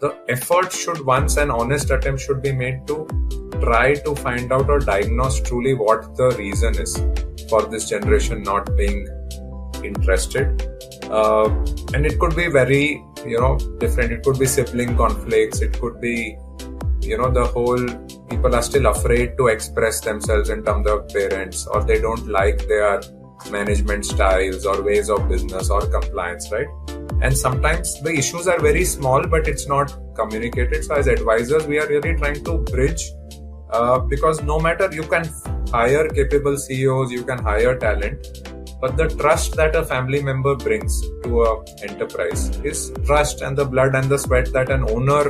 the effort should, once an honest attempt should be made to try to find out or diagnose truly what the reason is for this generation not being interested. And it could be very, different. It could be sibling conflicts. It could be, the whole people are still afraid to express themselves in terms of parents, or they don't like their management styles or ways of business or compliance, right? And sometimes the issues are very small, but it's not communicated. So as advisors, we are really trying to bridge, because no matter, you can hire capable CEOs, you can hire talent, but the trust that a family member brings to an enterprise is trust, and the blood and the sweat that an owner,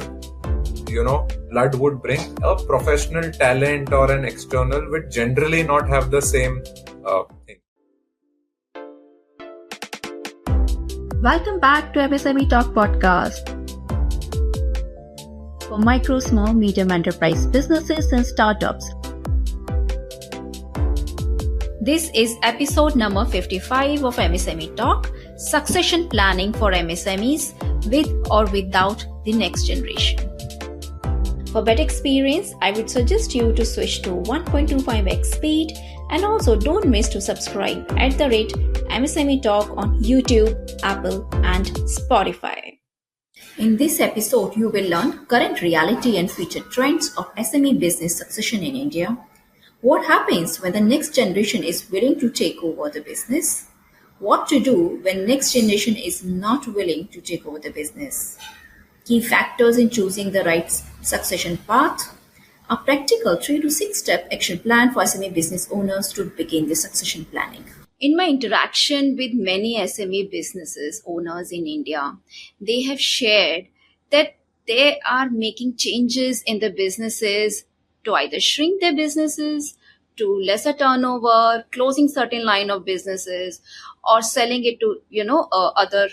blood would bring. A professional talent or an external would generally not have the same thing. Welcome back to MSME Talk podcast for micro, small, medium enterprise businesses and startups. This is episode number 55 of MSME Talk, Succession Planning for MSMEs with or without the next generation. For better experience, I would suggest you to switch to 1.25x speed, and also don't miss to subscribe at the rate MSME Talk on YouTube, Apple and Spotify. In this episode, you will learn current reality and future trends of SME business succession in India. What happens when the next generation is willing to take over the business? What to do when next generation is not willing to take over the business? Key factors in choosing the right succession path. A practical 3 to 6 step action plan for SME business owners to begin the succession planning. In my interaction with many SME businesses owners in India, they have shared that they are making changes in the businesses to either shrink their businesses, to lesser turnover, closing certain line of businesses, or selling it to, other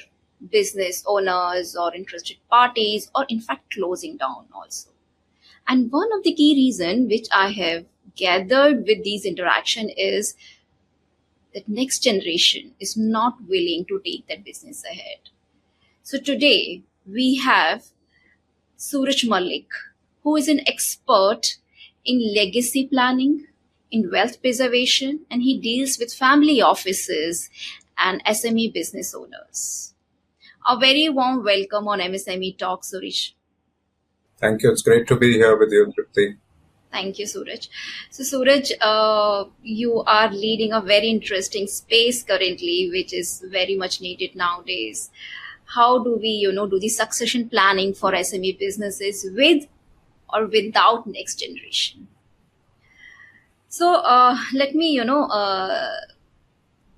business owners or interested parties, or in fact closing down also. And one of the key reasons which I have gathered with these interaction is that next generation is not willing to take that business ahead. So today we have Suraj Malik, who is an expert in legacy planning, in wealth preservation, and he deals with family offices and SME business owners. A very warm welcome on MSME Talk, Suraj. Thank you. It's great to be here with you, Tripti. Thank you, Suraj. So, Suraj, you are leading a very interesting space currently, which is very much needed nowadays. How do we, do the succession planning for SME businesses with or without next generation? So, let me,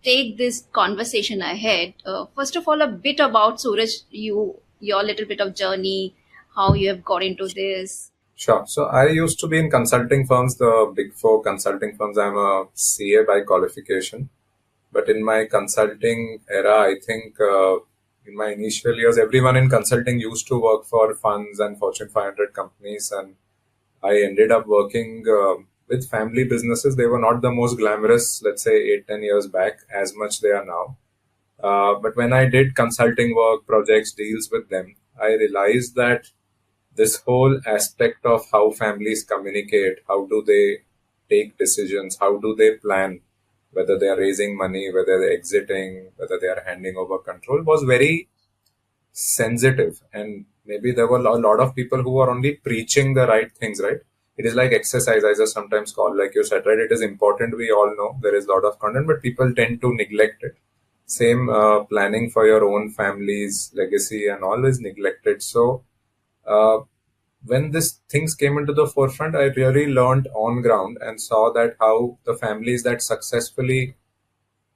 take this conversation ahead. First of all, a bit about Suraj, your little bit of journey, how you have got into this. Sure. So I used to be in consulting firms, the big four consulting firms. I'm a CA by qualification. But in my consulting era, I think in my initial years, everyone in consulting used to work for funds and Fortune 500 companies. And I ended up working with family businesses. They were not the most glamorous, let's say 8-10 years back, as much they are now. But when I did consulting work, projects, deals with them, I realized that this whole aspect of how families communicate, how do they take decisions, how do they plan, whether they are raising money, whether they're exiting, whether they are handing over control, was very sensitive. And maybe there were a lot of people who were only preaching the right things, right? It is like exercise, I just sometimes call, like you said, right? It is important. We all know there is a lot of content, but people tend to neglect it. Same planning for your own family's legacy and all is neglected. So, when these things came into the forefront, I really learned on ground and saw that how the families that successfully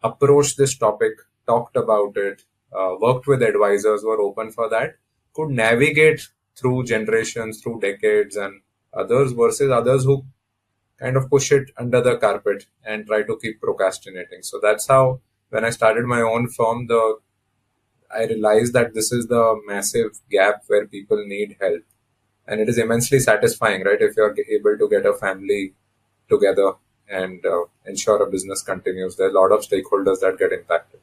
approached this topic, talked about it, worked with advisors, were open for that, could navigate through generations, through decades and others, versus others who kind of push it under the carpet and try to keep procrastinating. So that's how, when I started my own firm, I realized that this is the massive gap where people need help. And it is immensely satisfying, right? If you're able to get a family together and ensure a business continues, there are a lot of stakeholders that get impacted.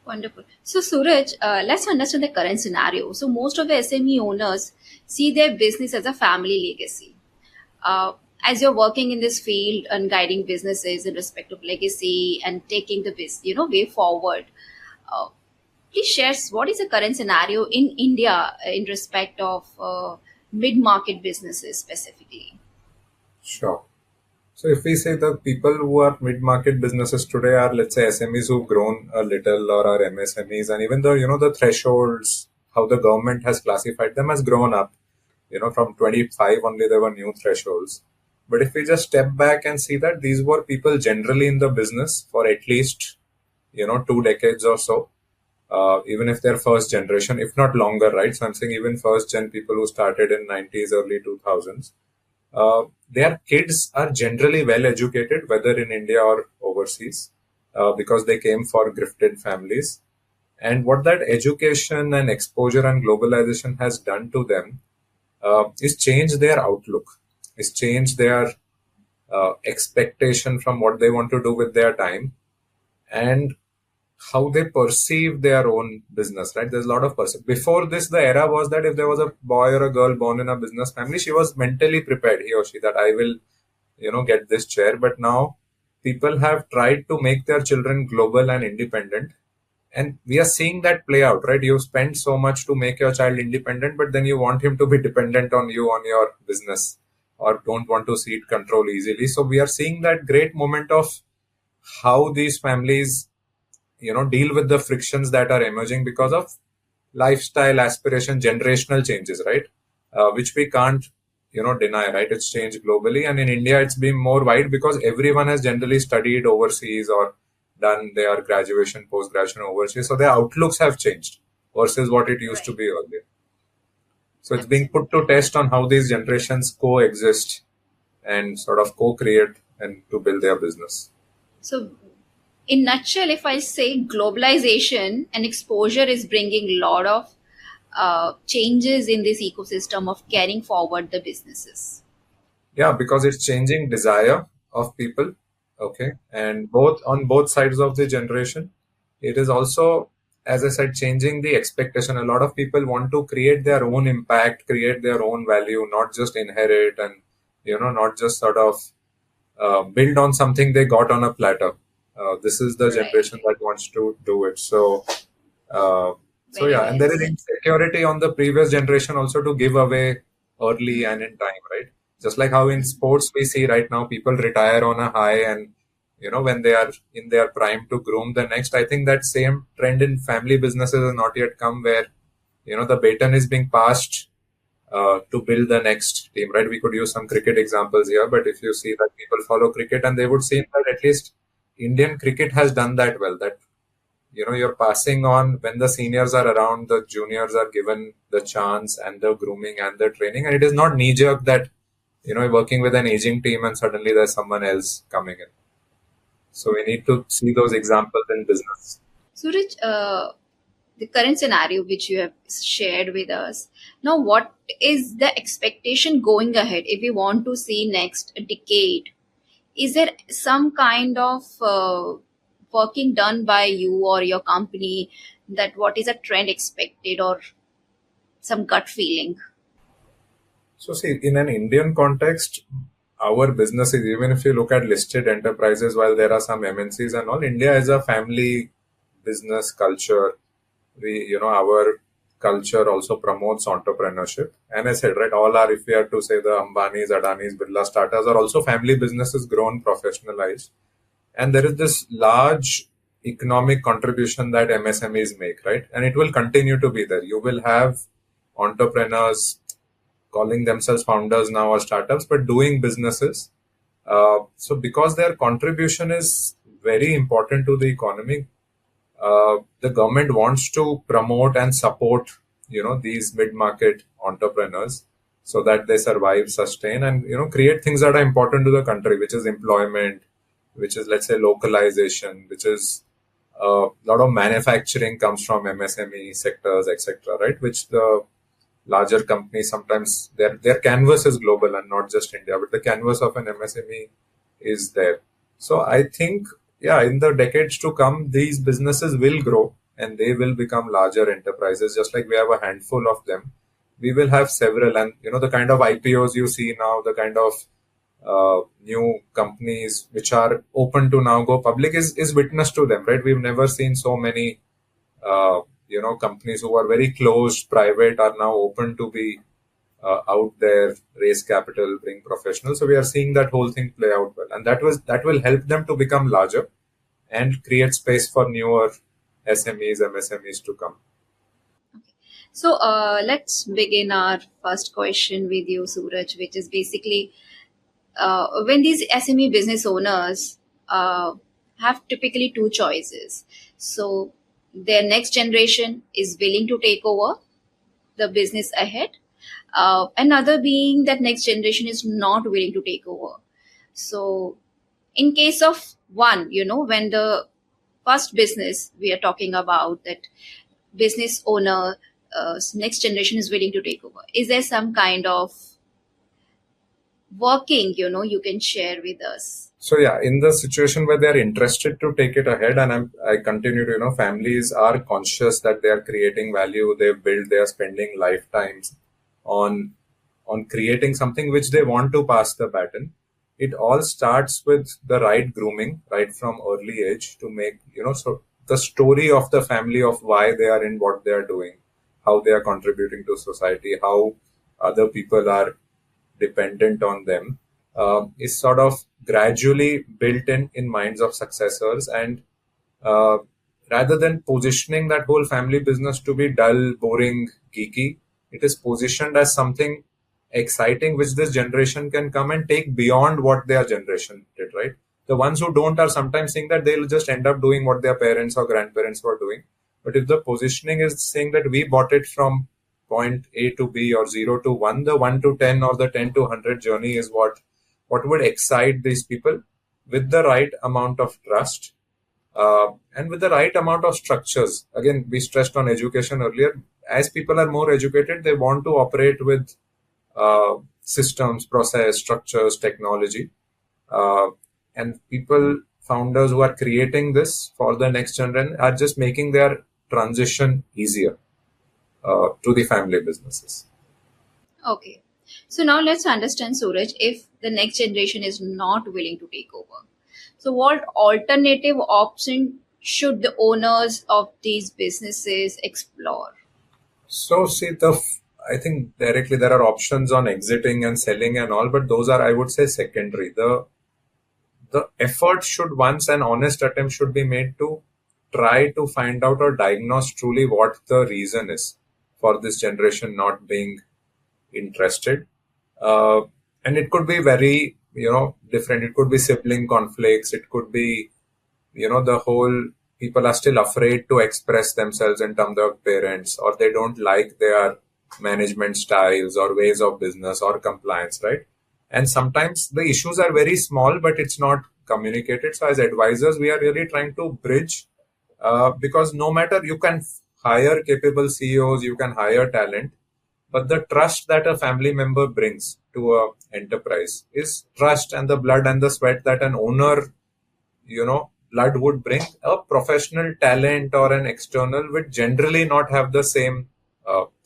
Wonderful. So, Suraj, let's understand the current scenario. So, most of the SME owners see their business as a family legacy. Uh, as you're working in this field and guiding businesses in respect of legacy and taking the way forward, uh, please share what is the current scenario in India in respect of mid-market businesses specifically. Sure. So if we say the people who are mid-market businesses today are, let's say, SMEs who've grown a little or are MSMEs, and even though, the thresholds, how the government has classified them has grown up, from 25 only there were new thresholds. But if we just step back and see that these were people generally in the business for at least, 2 decades or so, even if they're first generation, if not longer, right? So I'm saying even first gen people who started in 90s, early 2000s, their kids are generally well educated, whether in India or overseas, because they came for grifted families. And what that education and exposure and globalization has done to them is change their outlook, is change their expectation from what they want to do with their time, and how they perceive their own business, right? There's a lot of before this, the era was that if there was a boy or a girl born in a business family, she was mentally prepared, he or she, that I will, get this chair. But now people have tried to make their children global and independent. And we are seeing that play out, right? You spend so much to make your child independent, but then you want him to be dependent on you, on your business, or don't want to cede control easily. So we are seeing that great moment of how these families deal with the frictions that are emerging because of lifestyle, aspiration, generational changes, right? Which we can't deny, right? It's changed globally, and in India it's been more wide because everyone has generally studied overseas or done their graduation, post graduation overseas, so their outlooks have changed versus what it used to Right. be earlier. So it's being Absolutely. put to test on how these generations coexist and sort of co-create and to build their business. So, in nutshell, if I say globalization and exposure is bringing a lot of changes in this ecosystem of carrying forward the businesses. Yeah, because it's changing desire of people. Okay. And both on both sides of the generation, it is also, as I said, changing the expectation. A lot of people want to create their own impact, create their own value, not just inherit and, not just sort of build on something they got on a platter. This is the generation Right. that wants to do it. Uh, so Very yeah, and well there is said. insecurity on the previous generation also to give away early and in time, right? Just like how in sports we see right now, people retire on a high, and when they are in their prime to groom the next. I think that same trend in family businesses has not yet come, where the baton is being passed to build the next team, right? We could use some cricket examples here, but if you see that people follow cricket, and they would see that at least Indian cricket has done that well, that you're passing on when the seniors are around, the juniors are given the chance and the grooming and the training, and it is not knee jerk that you're working with an aging team and suddenly there's someone else coming in. So we need to see those examples in business. Suraj, the current scenario which you have shared with us, now what is the expectation going ahead if we want to see next decade? Is there some kind of working done by you or your company that what is a trend expected or some gut feeling? So see, in an Indian context, our businesses, even if you look at listed enterprises, while there are some MNCs and all, India is a family business culture. Our culture also promotes entrepreneurship. And I said, right, all are, if we are to say the Ambanis, Adanis, Birla startups are also family businesses grown, professionalized. And there is this large economic contribution that MSMEs make, right? And it will continue to be there. You will have entrepreneurs calling themselves founders now or startups, but doing businesses. So because their contribution is very important to the economy, the government wants to promote and support, these mid-market entrepreneurs so that they survive, sustain, and, create things that are important to the country, which is employment, which is, let's say, localization, which is a lot of manufacturing comes from MSME sectors, etc., right? Which the larger companies sometimes their canvas is global and not just India, but the canvas of an MSME is there. So I think, yeah, in the decades to come, these businesses will grow. and they will become larger enterprises. Just like we have a handful of them, we will have several. And the kind of IPOs you see now, the kind of new companies which are open to now go public is witness to them, right? We've never seen so many companies who are very closed private are now open to be out there, raise capital, bring professionals. So we are seeing that whole thing play out well, and that will help them to become larger and create space for newer SMEs, MSMEs to come. So let's begin our first question with you, Suraj, which is basically when these SME business owners have typically two choices. So their next generation is willing to take over the business ahead. Another being that next generation is not willing to take over. So in case of one, when the first business we are talking about, that business owner next generation is willing to take over, is there some kind of working you can share with us? So yeah, in the situation where they're interested to take it ahead, and I continue to, families are conscious that they are creating value, they are spending lifetimes on creating something which they want to pass the baton. It all starts with the right grooming, right from early age, to make, so the story of the family of why they are in what they are doing, how they are contributing to society, how other people are dependent on them, is sort of gradually built in minds of successors. And rather than positioning that whole family business to be dull, boring, geeky, it is positioned as something exciting which this generation can come and take beyond what their generation did, right? The ones who don't are sometimes saying that they'll just end up doing what their parents or grandparents were doing. But if the positioning is saying that we bought it from point A to B or 0 to 1, the 1 to 10 or the 10 to 100 journey is what would excite these people, with the right amount of trust and with the right amount of structures. Again, we stressed on education earlier. As people are more educated, they want to operate with systems, process, structures, technology. And founders who are creating this for the next generation are just making their transition easier to the family businesses. Okay. So now let's understand, Suraj, if the next generation is not willing to take over. So what alternative option should the owners of these businesses explore? So see, I think directly there are options on exiting and selling and all, but those are, I would say, secondary. The effort should, once an honest attempt should be made to try to find out or diagnose truly what the reason is for this generation not being interested. And it could be very, different. It could be sibling conflicts. It could be, the whole people are still afraid to express themselves in terms of parents, or they don't like their management styles or ways of business or compliance, right? And sometimes the issues are very small, but it's not communicated. So as advisors, we are really trying to bridge, because no matter, you can hire capable CEOs, you can hire talent, but the trust that a family member brings to a enterprise is trust, and the blood and the sweat that an owner, blood would bring. A professional talent or an external would generally not have the same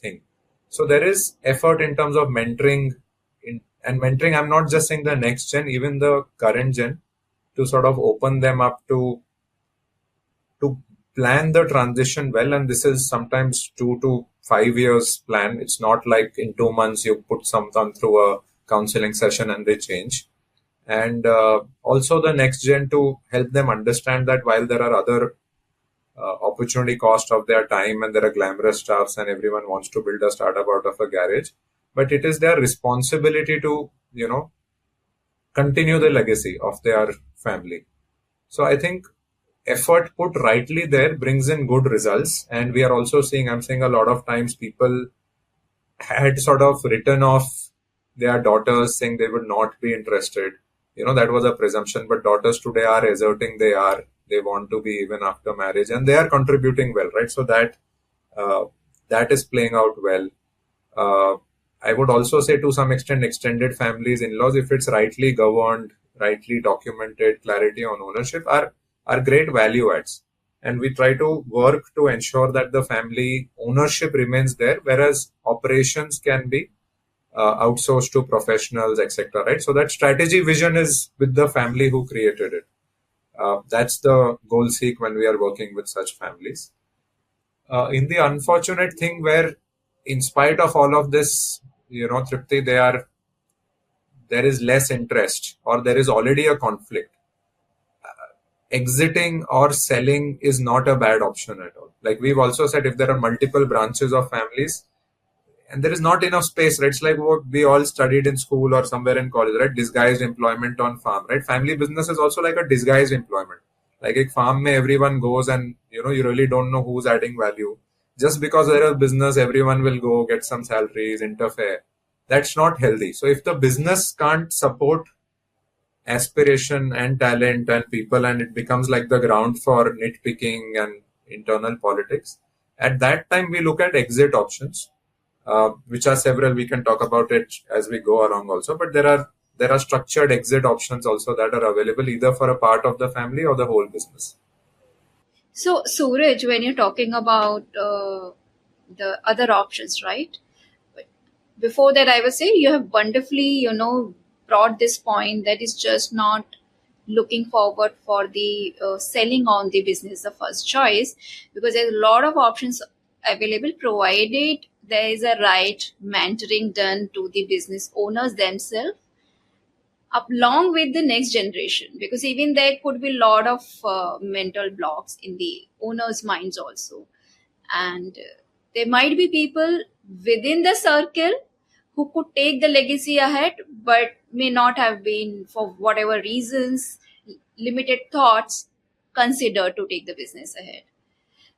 thing. So there is effort in terms of mentoring. And mentoring, I'm not just saying the next gen, even the current gen, to sort of open them up to plan the transition well. And this is sometimes 2 to 5 years plan. It's not like in 2 months you put someone through a counseling session and they change. And also the next gen, to help them understand that while there are other opportunity cost of their time, and there are glamorous stuffs and everyone wants to build a startup out of a garage, but it is their responsibility to, continue the legacy of their family. So I think effort put rightly there brings in good results. And we are also seeing, I'm saying a lot of times people had sort of written off their daughters, saying they would not be interested. That was a presumption, but daughters today are asserting they want to be even after marriage, and they are contributing well, right? So that is playing out well. I would also say, to some extent, extended families, in-laws, if it's rightly governed, rightly documented, clarity on ownership are great value adds. and we try to work to ensure that the family ownership remains there, whereas operations can be outsourced to professionals, etc. Right? So that strategy vision is with the family who created it. That's the goal seek when we are working with such families. In the unfortunate thing where, in spite of all of this, Tripti, there is less interest or there is already a conflict. Exiting or selling is not a bad option at all. Like we've also said, if there are multiple branches of families and there is not enough space, right? It's like what we all studied in school or somewhere in college, right? Disguised employment on farm, right? Family business is also like a disguised employment. Like a farm may everyone goes and you really don't know who's adding value. Just because there is business, everyone will go get some salaries, interfere. That's not healthy. So if the business can't support aspiration and talent and people, and it becomes like the ground for nitpicking and internal politics, at that time we look at exit options, which are several. We can talk about it as we go along also, but there are structured exit options also that are available either for a part of the family or the whole business. So, Suraj, when you're talking about the other options, right? But before that, I was saying you have wonderfully, brought this point that is just not looking forward for the selling on the business the first choice, because there's a lot of options available provided there is a right mentoring done to the business owners themselves along with the next generation, because even there could be a lot of mental blocks in the owners minds also, and there might be people within the circle who could take the legacy ahead but may not have been, for whatever reasons, limited thoughts, considered to take the business ahead.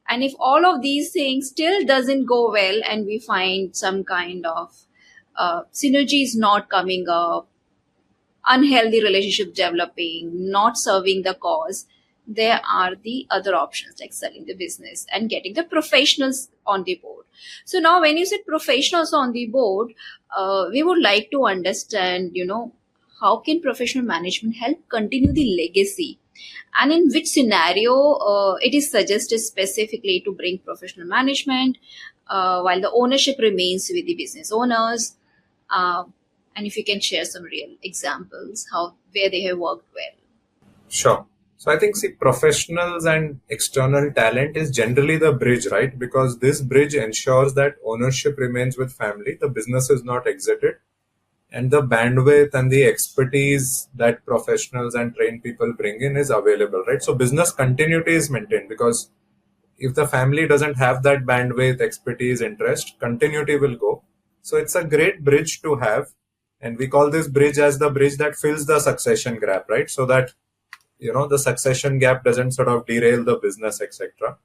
And if all of these things still doesn't go well and we find some kind of synergies not coming up, unhealthy relationship developing, not serving the cause, there are the other options like selling the business and getting the professionals on the board. So now when you said professionals on the board, we would like to understand, how can professional management help continue the legacy, and in which scenario it is suggested specifically to bring professional management while the ownership remains with the business owners. And if you can share some real examples where they have worked well. Sure. So I think, see, professionals and external talent is generally the bridge, right? Because this bridge ensures that ownership remains with family, the business is not exited, and the bandwidth and the expertise that professionals and trained people bring in is available, right? So business continuity is maintained, because if the family doesn't have that bandwidth, expertise, interest, continuity will go. So it's a great bridge to have. And we call this bridge as the bridge that fills the succession gap, right? So that, the succession gap doesn't sort of derail the business, etc.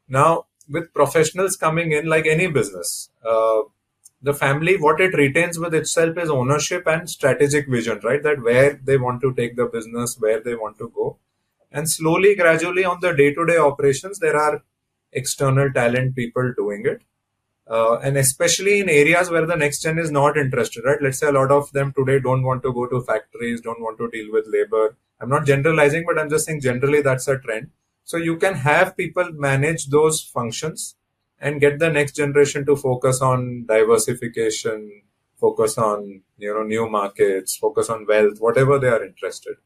Now, with professionals coming in, like any business, the family, what it retains with itself is ownership and strategic vision, right? That where they want to take the business, where they want to go. And slowly, gradually on the day-to-day operations, there are external talent people doing it. And especially in areas where the next gen is not interested, right? Let's say a lot of them today don't want to go to factories, don't want to deal with labor. I'm not generalizing, but I'm just saying generally that's a trend. So you can have people manage those functions and get the next generation to focus on diversification, focus on, new markets, focus on wealth, whatever they are interested.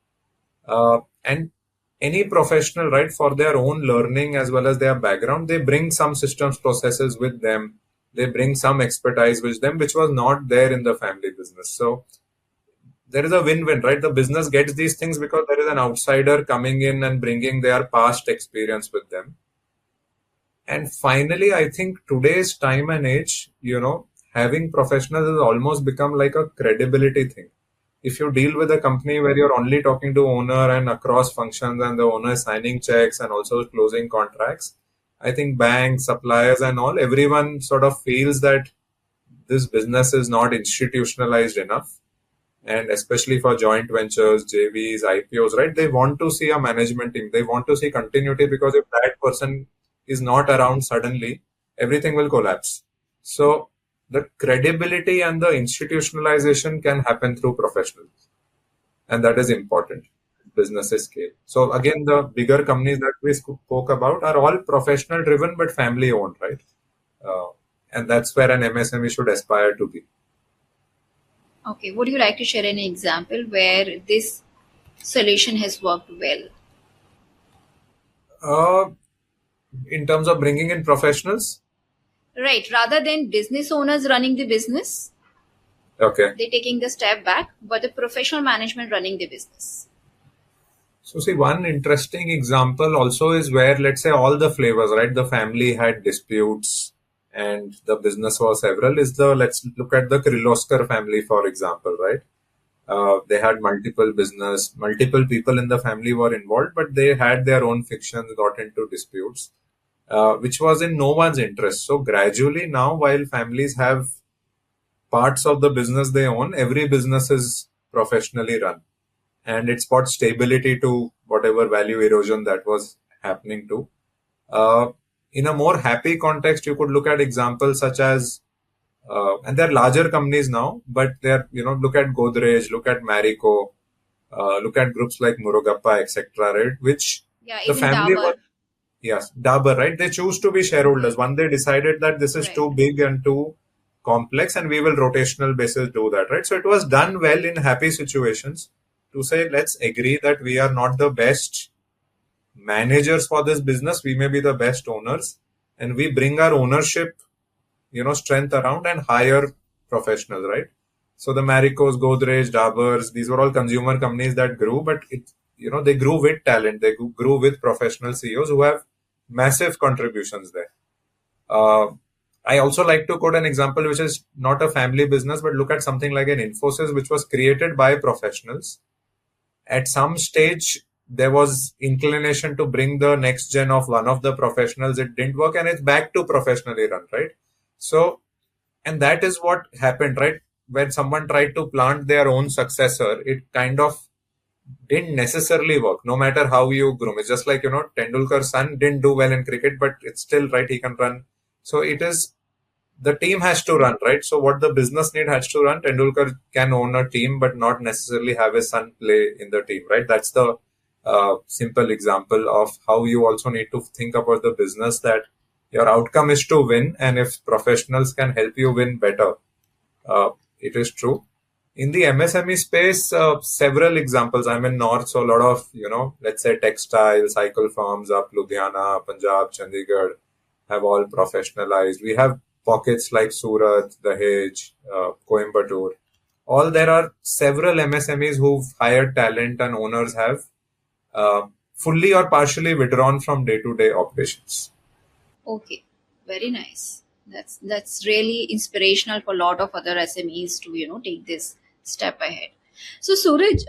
And any professional, right, for their own learning as well as their background, they bring some systems, processes with them. They bring some expertise with them, which was not there in the family business. So there is a win-win, right? The business gets these things because there is an outsider coming in and bringing their past experience with them. And finally, I think today's time and age, having professionals has almost become like a credibility thing. If you deal with a company where you're only talking to owner and across functions and the owner is signing checks and also closing contracts, I think banks, suppliers and all, everyone sort of feels that this business is not institutionalized enough. And especially for joint ventures, JVs, IPOs, right? They want to see a management team. They want to see continuity, because if that person is not around suddenly, everything will collapse. So the credibility and the institutionalization can happen through professionals. And that is important. businesses scale. So again, the bigger companies that we spoke about are all professional driven but family owned, right? Uh, and that's where an MSME should aspire to be. Okay, would you like to share any example where this solution has worked well? Uh, in terms of bringing in professionals, Right, rather than business owners running the business, okay. they're taking the step back, but the professional management running the business. So see, one interesting example also is where, let's say, all the flavors, right? The family had disputes and the business was several. Let's look at the Kirloskar family, for example, right? They had multiple business, multiple people in the family were involved, but they had their own fictions, got into disputes, which was in no one's interest. So gradually now, while families have parts of the business they own, every business is professionally run. And it's brought stability to whatever value erosion that was happening to. In a more happy context, you could look at examples such as, and they're larger companies now, but they're, look at Godrej, look at Marico, look at groups like Murugappa, etc., right? Which Yeah, the even family Dabur. was, yes, Dabur, right? They choose to be shareholders. One, they decided that this is Right. too big and too complex, and we will rotational basis do that, right? So it was done well in happy situations to say, let's agree that we are not the best managers for this business. We may be the best owners, and we bring our ownership, strength around and hire professionals, right? So the Maricos, Godrej, Daburs, these were all consumer companies that grew, but they grew with talent. They grew with professional CEOs who have massive contributions there. Uh, I also like to quote an example which is not a family business, but look at something like an Infosys, which was created by professionals. At some stage, there was inclination to bring the next gen of one of the professionals. It didn't work, and it's back to professionally run, right? So, and that is what happened, right? When someone tried to plant their own successor, it kind of didn't necessarily work, no matter how you groom. It's just like, Tendulkar's son didn't do well in cricket, but it's still, right, he can run. So it is, the team has to run, right? So what the business need has to run. Tendulkar can own a team, but not necessarily have his son play in the team, right? That's the simple example of how you also need to think about the business, that your outcome is to win. And if professionals can help you win better, it is true. In the MSME space, several examples. I'm in North, so a lot of, let's say textile, cycle farms up Ludhiana, Punjab, Chandigarh have all professionalized. We have pockets like Surat, Dahej, Coimbatore. All there are several MSMEs who've hired talent and owners have fully or partially withdrawn from day-to-day operations. Okay, very nice. That's really inspirational for a lot of other SMEs to take this step ahead. So Suraj,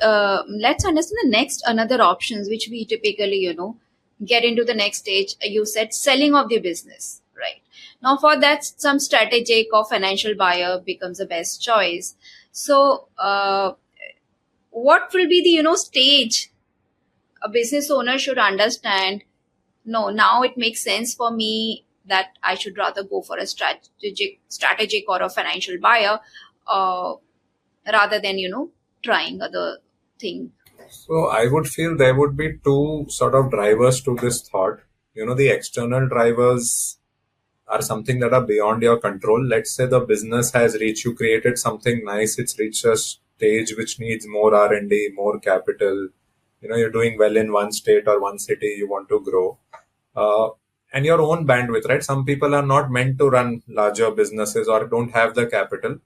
let's understand the next another options which we typically get into the next stage. You said selling of the business, right? Now for that, some strategic or financial buyer becomes the best choice. So what will be the stage a business owner should understand? No, now it makes sense for me that I should rather go for a strategic or a financial buyer, rather than trying other thing. So I would feel there would be two sort of drivers to this thought. The external drivers are something that are beyond your control. Let's say the business has reached, you created something nice, it's reached a stage which needs more R&D, more capital. You're doing well in one state or one city, you want to grow. And your own bandwidth, right? Some people are not meant to run larger businesses or don't have the capital.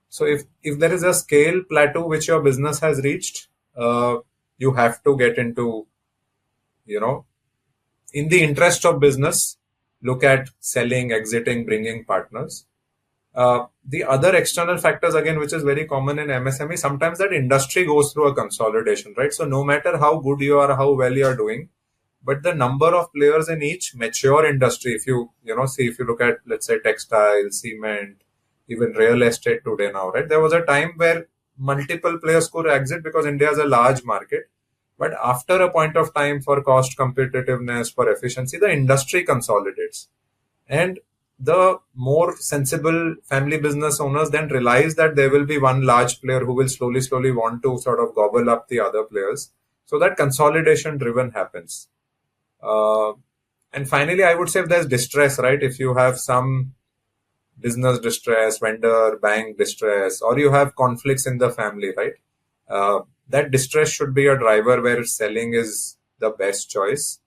So if there is a scale plateau which your business has reached, you have to get into, in the interest of business, look at selling, exiting, bringing partners. The other external factors, again, which is very common in MSME, sometimes that industry goes through a consolidation, right? So no matter how good you are, how well you are doing, but the number of players in each mature industry, if you look at, let's say, textile, cement, even real estate today now, right? There was a time where multiple players could exit because India is a large market. But after a point of time, for cost competitiveness, for efficiency, the industry consolidates. And the more sensible family business owners then realize that there will be one large player who will slowly want to sort of gobble up the other players. So that consolidation driven happens. And finally, I would say if there's distress, right? If you have some business distress, vendor, bank distress, or you have conflicts in the family, right? That distress should be a driver where selling is the best choice.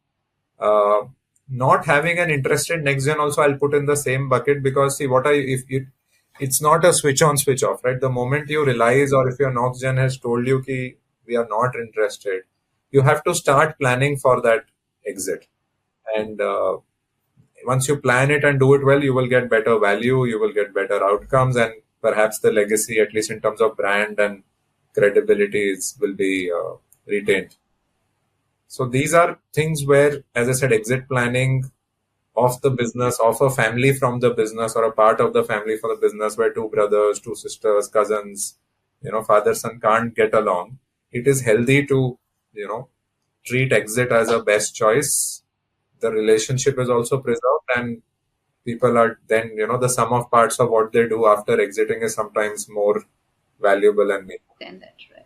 Uh, Not having an interest in next gen also I'll put in the same bucket, because see what I if it it's not a switch on switch off, right? The moment you realize, or if your next gen has told you ki we are not interested, you have to start planning for that exit. And once you plan it and do it well, you will get better value, you will get better outcomes, and perhaps the legacy, at least in terms of brand and credibility, will be retained. So these are things where, as I said, exit planning of the business, of a family from the business, or a part of the family for the business, where two brothers, two sisters, cousins, father, son can't get along. It is healthy to, treat exit as a best choice. The relationship is also preserved, and people are then, the sum of parts of what they do after exiting is sometimes more valuable and meaningful. Then that, right.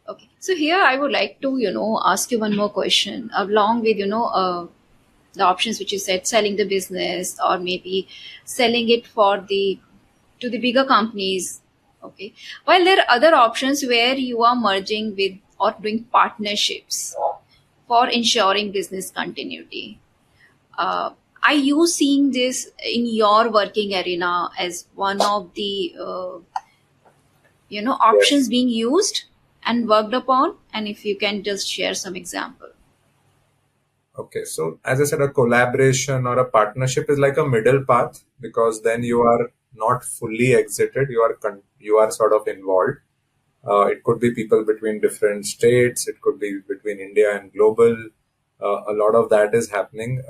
Okay. So here I would like to, ask you one more question along with, the options which you said, selling the business or maybe selling it to the bigger companies. Okay. While there are other options where you are merging with or doing partnerships for ensuring business continuity. Are you seeing this in your working arena as one of the options Yes. being used and worked upon? And if you can just share some example. Okay. So as I said, a collaboration or a partnership is like a middle path, because then you are not fully exited. You are sort of involved. It could be people between different states. It could be between India and global. A lot of that is happening.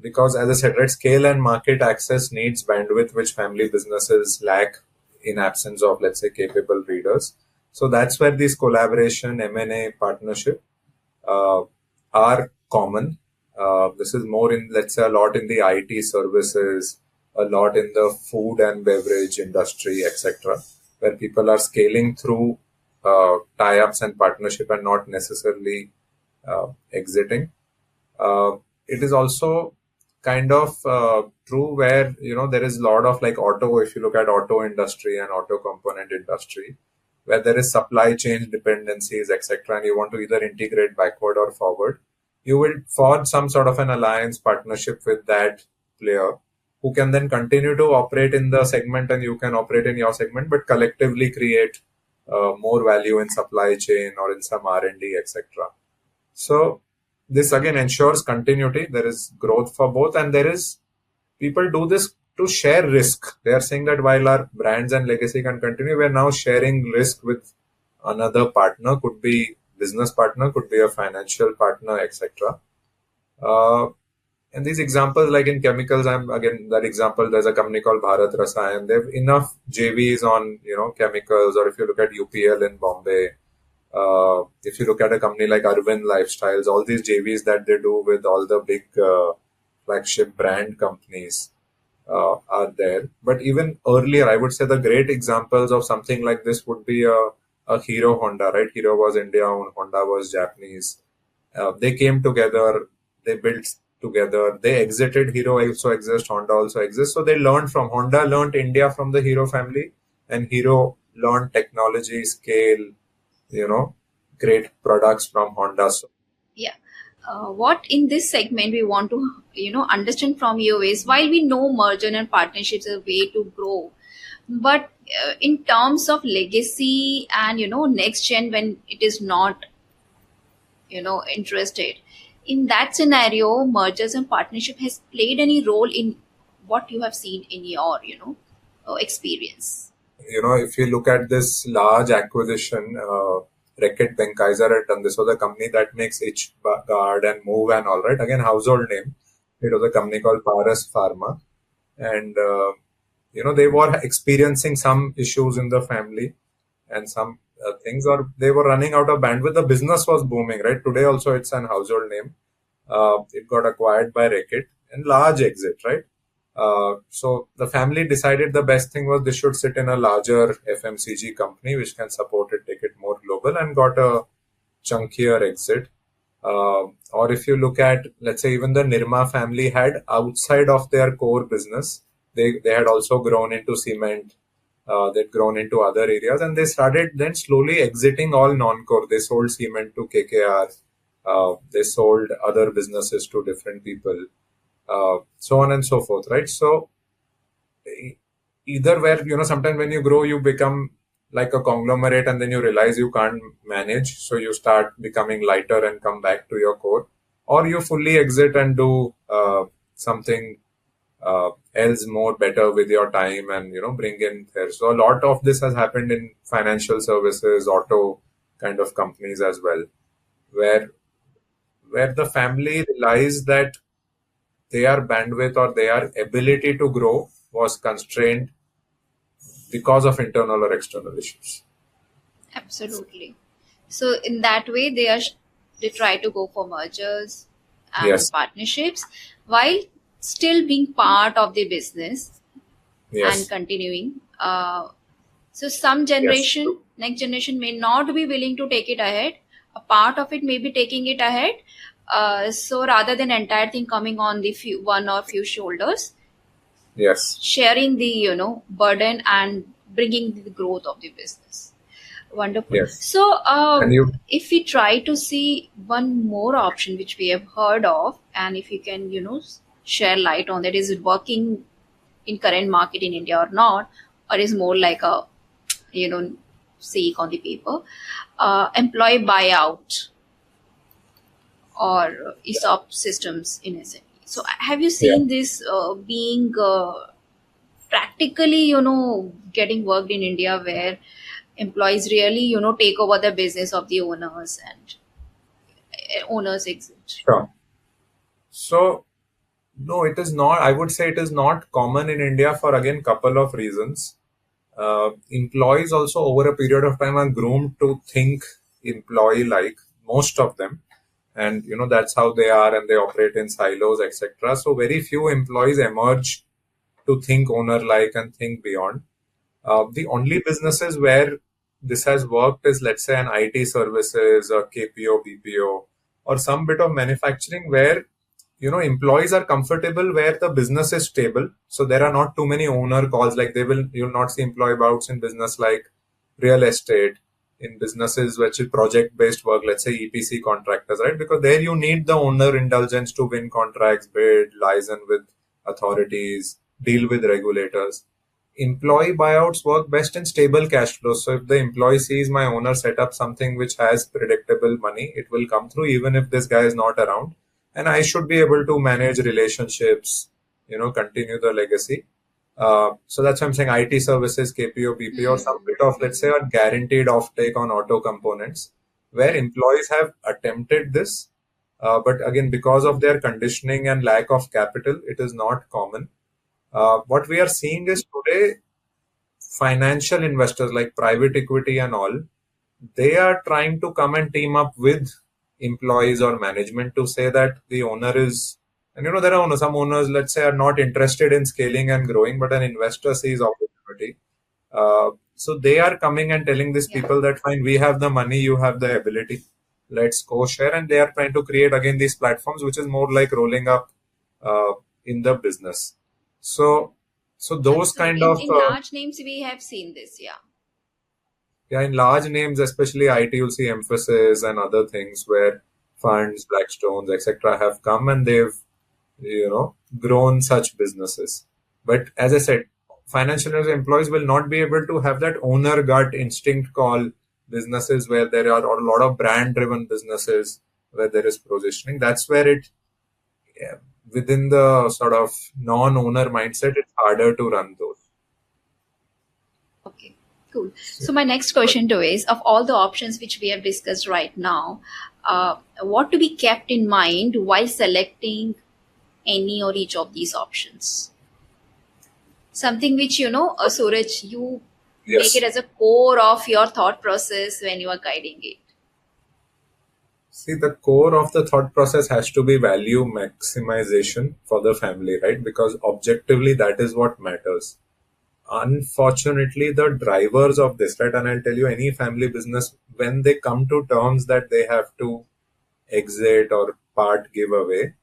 Because as I said, right, scale and market access needs bandwidth, which family businesses lack in absence of, let's say, capable readers. So that's where these collaboration, M&A partnership uh, are common. This is more in, let's say, a lot in the IT services, a lot in the food and beverage industry, etc., where people are scaling through tie-ups and partnership and not necessarily exiting. It is also kind of true where there is a lot of like auto. If you look at auto industry and auto component industry, where there is supply chain dependencies, etc., and you want to either integrate backward or forward, you will forge some sort of an alliance partnership with that player, who can then continue to operate in the segment and you can operate in your segment, but collectively create more value in supply chain or in some R&D, etc. So this again ensures continuity. There is growth for both, and there is people do this to share risk. They are saying that while our brands and legacy can continue, we are now sharing risk with another partner. Could be business partner, could be a financial partner, etc. Uh, and these examples, like in chemicals, I'm again that example. There's a company called Bharat Rasayan. They have enough JVs on chemicals, or if you look at UPL in Bombay, if you look at a company like Arvind Lifestyles, all these JVs that they do with all the big flagship brand companies are there. But even earlier, I would say the great examples of something like this would be a Hero Honda, right? Hero was India owned, Honda was Japanese. They came together, they built together, they exited. Hero also exists, Honda also exists. So they learned from Honda, learned India from the Hero family, and Hero learned technology, scale, great products from Honda. So, Yeah. What in this segment we want to understand from you is, while we know merger and partnerships is a way to grow, but in terms of legacy and next gen, when it is not interested in that scenario, mergers and partnership has played any role in what you have seen in your experience. if you look at this large acquisition, Reckitt Benckiser had done this. Was a company that makes Itch Guard and Move and all, right. Again, household name. It was a company called Paras Pharma, and they were experiencing some issues in the family and some things, or they were running out of bandwidth. The business was booming, right? Today also it's an household name. It got acquired by Reckitt and large exit, right? So the family decided the best thing was this should sit in a larger FMCG company which can support it, take it more global, and got a chunkier exit. Or if you look at, let's say, even the Nirma family had outside of their core business, they had also grown into cement, they'd grown into other areas, and they started then slowly exiting all non-core. They sold cement to KKR, they sold other businesses to different people, so on and so forth, right? So either where, sometimes when you grow, you become like a conglomerate and then you realize you can't manage. So you start becoming lighter and come back to your core, or you fully exit and do something else more better with your time and, bring in there. So a lot of this has happened in financial services, auto kind of companies as well, where the family realized that their bandwidth or their ability to grow was constrained because of internal or external issues. Absolutely. So in that way, they try to go for mergers and Yes. partnerships while still being part of the business and Yes. continuing. So some Yes. generation, next generation may not be willing to take it ahead. A part of it may be taking it ahead. So rather than entire thing coming on the one or few shoulders, Yes. sharing the burden and bringing the growth of the business. Wonderful. Yes. So And you, if we try to see one more option which we have heard of, and if you can share light on that, is it working in current market in India or not, or is more like a seek on the paper, employee buyout or ESOP systems in SME. So have you yeah. seen this being practically getting worked in India, where employees really take over the business of the owners and owners exit? Sure. So, no, it is not. I would say it is not common in India for, again, couple of reasons. Employees also over a period of time are groomed to think employee like, most of them. And, that's how they are, and they operate in silos, etc. So very few employees emerge to think owner like and think beyond. The only businesses where this has worked is, let's say, an IT services or KPO, BPO, or some bit of manufacturing where, employees are comfortable, where the business is stable. So there are not too many owner calls. Like you'll not see employee bouts in business like real estate, in businesses which is project based work, let's say EPC contractors, right? Because there you need the owner indulgence to win contracts, bid, liaison with authorities, deal with regulators. Employee buyouts work best in stable cash flows. So if the employee sees my owner set up something which has predictable money, it will come through even if this guy is not around. And I should be able to manage relationships, continue the legacy. So that's why I'm saying IT services, KPO, BPO, or some bit of, let's say, a guaranteed offtake on auto components, where employees have attempted this. But again, because of their conditioning and lack of capital, it is not common. What we are seeing is today, financial investors like private equity and all, they are trying to come and team up with employees or management to say that the owner is, and there are some owners, let's say, are not interested in scaling and growing, but an investor sees opportunity. So they are coming and telling these Yeah. people that, fine, we have the money, you have the ability, let's co-share. And they are trying to create again these platforms, which is more like rolling up in the business. So those kind of in large names we have seen this. in large names, especially IT, you'll see Infosys and other things where funds, Blackstones, etc., have come and they've grown such businesses. But as I said, financial employees will not be able to have that owner gut instinct call businesses where there are a lot of brand driven businesses where there is positioning. That's where it, within the sort of non-owner mindset, it's harder to run those. Okay, cool. So my next question to is, of all the options which we have discussed right now, what to be kept in mind while selecting any or each of these options? Something which, Suraj, you Yes. make it as a core of your thought process when you are guiding it. See, the core of the thought process has to be value maximization for the family, right? Because objectively, that is what matters. unfortunately, the drivers of this, right? And I'll tell you, any family business, when they come to terms that they have to exit or part give away,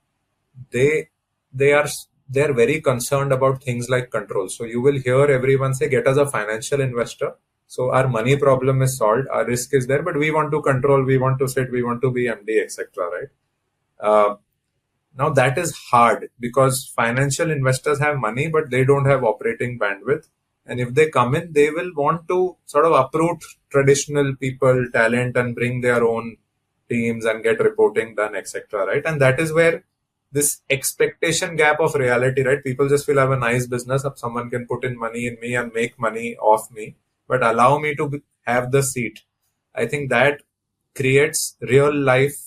they they are they're very concerned about things like control. So you will hear everyone say, "Get us a financial investor." So our money problem is solved, our risk is there, but we want to control, we want to sit, we want to be MD, etc. Right? Uh, Now that is hard because financial investors have money, but they don't have operating bandwidth. And if they come in, they will want to sort of uproot traditional people, talent, and bring their own teams and get reporting done, etc. Right? And that is where this expectation gap of reality, right? People just feel I have a nice business, someone can put in money in me and make money off me, but allow me to have the seat. I think that creates real life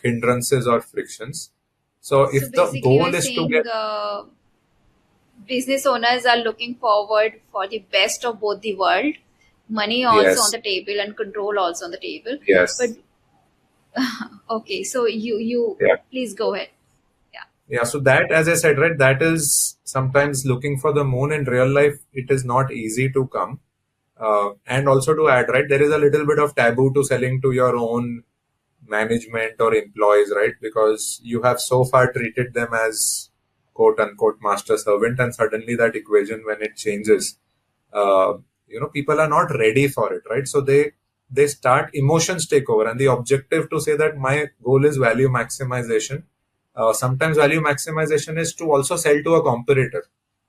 hindrances or frictions. So So if the basically, you're goal is to saying get, business owners are looking forward for the best of both the world, money also on yes, the table and control also on the table. But yes, okay, so you yeah, please go ahead. Yeah. yeah. So that, as I said, right, that is sometimes looking for the moon in real life. It is not easy to come. And also to add, right, there is a little bit of taboo to selling to your own management or employees, right? Because you have so far treated them as quote unquote master servant, and suddenly that equation, when it changes, uh, people are not ready for it, right? So they start, emotions take over, and the objective to say that my goal is value maximization. Sometimes value maximization is to also sell to a competitor.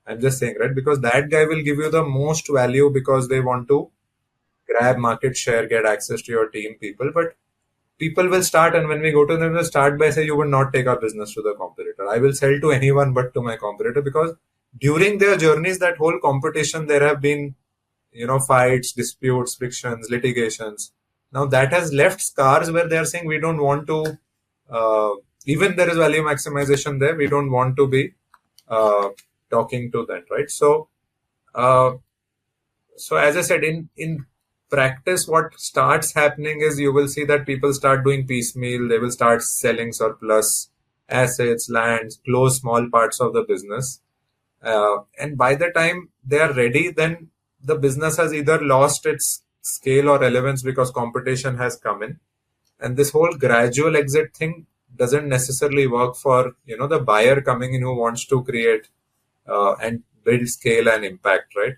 I'm just saying, right? Because that guy will give you the most value because they want to grab market share, get access to your team people. But people will start, and when we go to them, they'll start by say, you will not take our business to the competitor. I will sell to anyone but to my competitor, because during their journeys, that whole competition, there have been, fights, disputes, frictions, litigations. Now that has left scars where they are saying, we don't want to, uh, even there is value maximization there, we don't want to be uh, talking to them, right? Uh, so as I said, in practice, what starts happening is you will see that people start doing piecemeal. They will start selling surplus assets, lands, close small parts of the business. And by the time they are ready, then the business has either lost its scale or relevance because competition has come in. And this whole gradual exit thing doesn't necessarily work for the buyer coming in who wants to create and build scale and impact, right?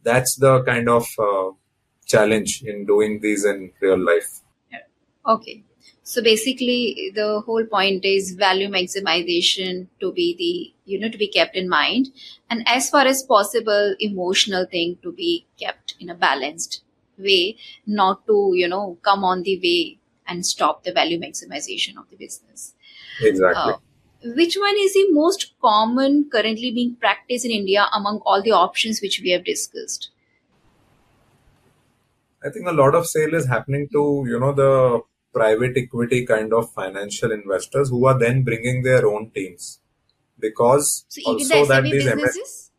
That's the kind of challenge in doing these in real life. Yeah. Okay. So basically, the whole point is value maximization to be to be kept in mind, and as far as possible, emotional thing to be kept in a balanced way, not to come on the way and stop the value maximization of the business. Exactly. Uh, which one is the most common currently being practiced in India among all the options which we have discussed? I think a lot of sale is happening to, the private equity kind of financial investors who are then bringing their own teams. Because So even the also that SME these MS, businesses.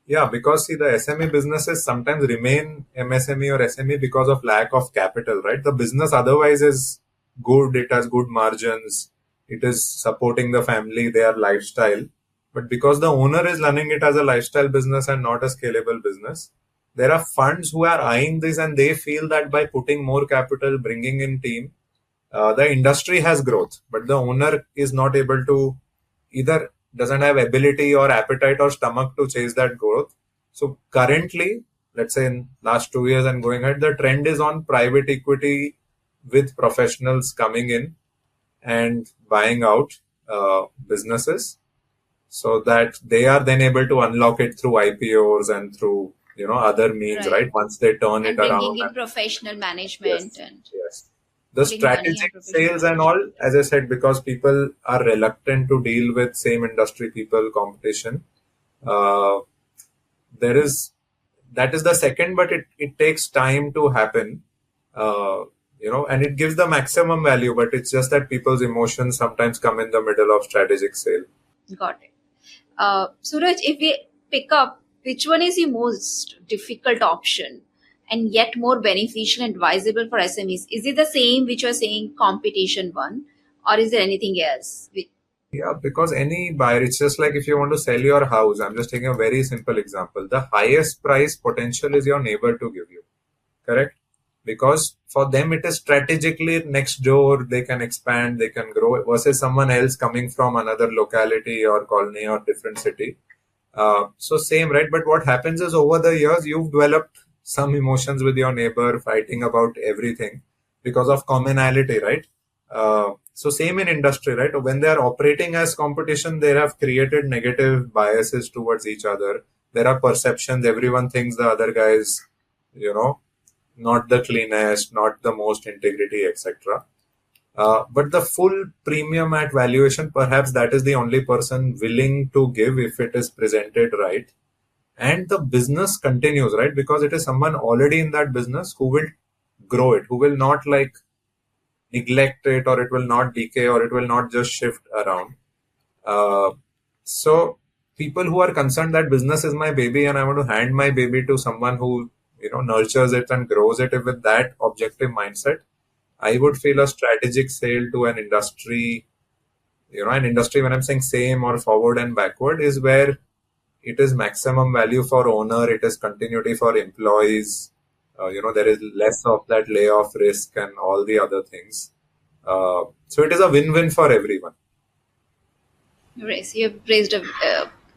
yeah, because see, the SME businesses sometimes remain MSME or SME because of lack of capital, right? The business otherwise is good, it has good margins, it is supporting the family, their lifestyle. But because the owner is running it as a lifestyle business and not a scalable business, there are funds who are eyeing this, and they feel that by putting more capital, bringing in team, the industry has growth, but the owner is not able to, either doesn't have ability or appetite or stomach to chase that growth. So currently, let's say in last 2 years and going ahead, the trend is on private equity with professionals coming in and buying out businesses, so that they are then able to unlock it through IPOs and through other means, Right. right? Once they turn it And bringing around. in professional management Yes, and yes. The putting money and strategic professional sales and all, management. as I said, because people are reluctant to deal with same industry people, competition. Uh, there is that is the second, but it takes time to happen. And it gives the maximum value, but it's just that people's emotions sometimes come in the middle of strategic sale. Got it. Suraj, if we pick up which one is the most difficult option and yet more beneficial and advisable for SMEs, is it the same which you're saying competition one, or is there anything else? Yeah, because any buyer, it's just like if you want to sell your house, I'm just taking a very simple example. The highest price potential is your neighbor to give you, correct? Because for them it is strategically next door, they can expand, they can grow versus someone else coming from another locality or colony or different city. So same, right? But what happens is over the years, you've developed some emotions with your neighbor, fighting about everything because of commonality, right? So same in industry, right? When they are operating as competition, they have created negative biases towards each other. There are perceptions. Everyone thinks the other guy is, you know, not the cleanest, not the most integrity, etc. But the full premium at valuation, perhaps that is the only person willing to give if it is presented right. And the business continues, right? Because it is someone already in that business who will grow it, who will not like neglect it, or it will not decay, or it will not just shift around. Uh, so people who are concerned that business is my baby and I want to hand my baby to someone who, nurtures it and grows it with that objective mindset, I would feel a strategic sale to an industry. An industry, when I'm saying same or forward and backward, is where it is maximum value for owner, it is continuity for employees. There is less of that layoff risk and all the other things. So it is a win-win for everyone. Right. So you've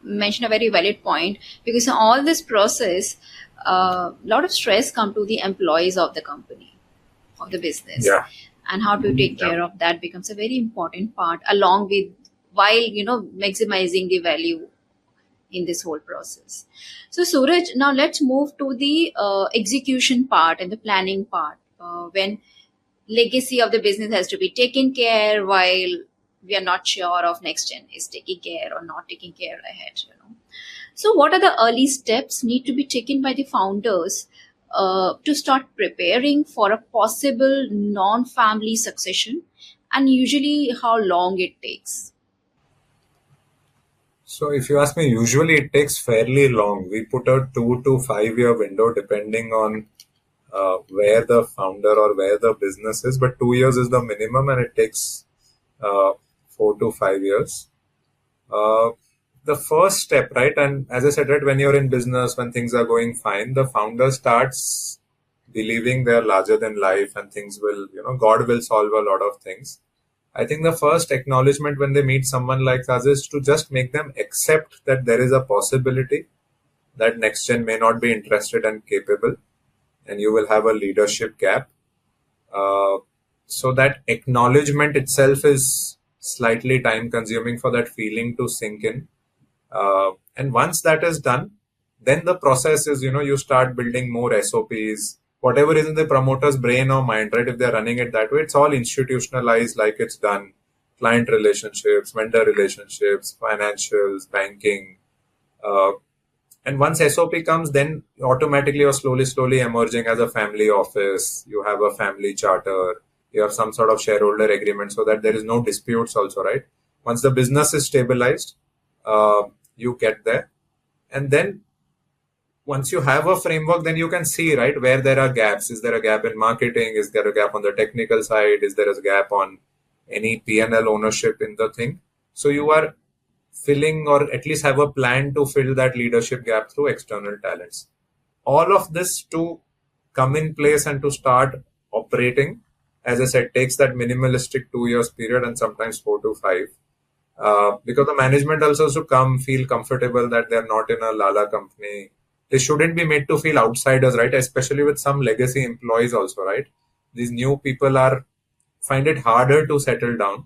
mentioned a very valid point, because in all this process, a lot of stress come to the employees of the company, of the business. Yeah. And how to take care of that becomes a very important part, along with while maximizing the value in this whole process. So Suraj, now let's move to the execution part and the planning part, when legacy of the business has to be taken care while we are not sure of next gen is taking care or not taking care ahead. So what are the early steps need to be taken by the founders to start preparing for a possible non-family succession, and usually how long it takes? So if you ask me, usually it takes fairly long. We put a 2 to 5 year window depending on where the founder or where the business is, but 2 years is the minimum, and it takes 4 to 5 years. The first step, right? And as I said, right, when you're in business, when things are going fine, the founder starts believing they're larger than life and things will, God will solve a lot of things. I think the first acknowledgement when they meet someone like us is to just make them accept that there is a possibility that next gen may not be interested and capable, and you will have a leadership gap. So that acknowledgement itself is slightly time consuming for that feeling to sink in. And once that is done, then the process is, you start building more SOPs, whatever is in the promoter's brain or mind, right? If they're running it that way, it's all institutionalized, like it's done. Client relationships, vendor relationships, financials, banking. And once SOP comes, then automatically you're slowly emerging as a family office. You have a family charter. You have some sort of shareholder agreement so that there is no disputes also, right? Once the business is stabilized, you get there. And then once you have a framework, then you can see, right, where there are gaps. Is there a gap in marketing? Is there a gap on the technical side? Is there a gap on any P&L ownership in the thing? So you are filling, or at least have a plan to fill that leadership gap through external talents. All of this to come in place and to start operating, as I said, takes that minimalistic 2 years period and sometimes 4 to 5. Because the management also has to come feel comfortable that they're not in a lala company. They shouldn't be made to feel outsiders, right? Especially with some legacy employees also, right? These new people find it harder to settle down.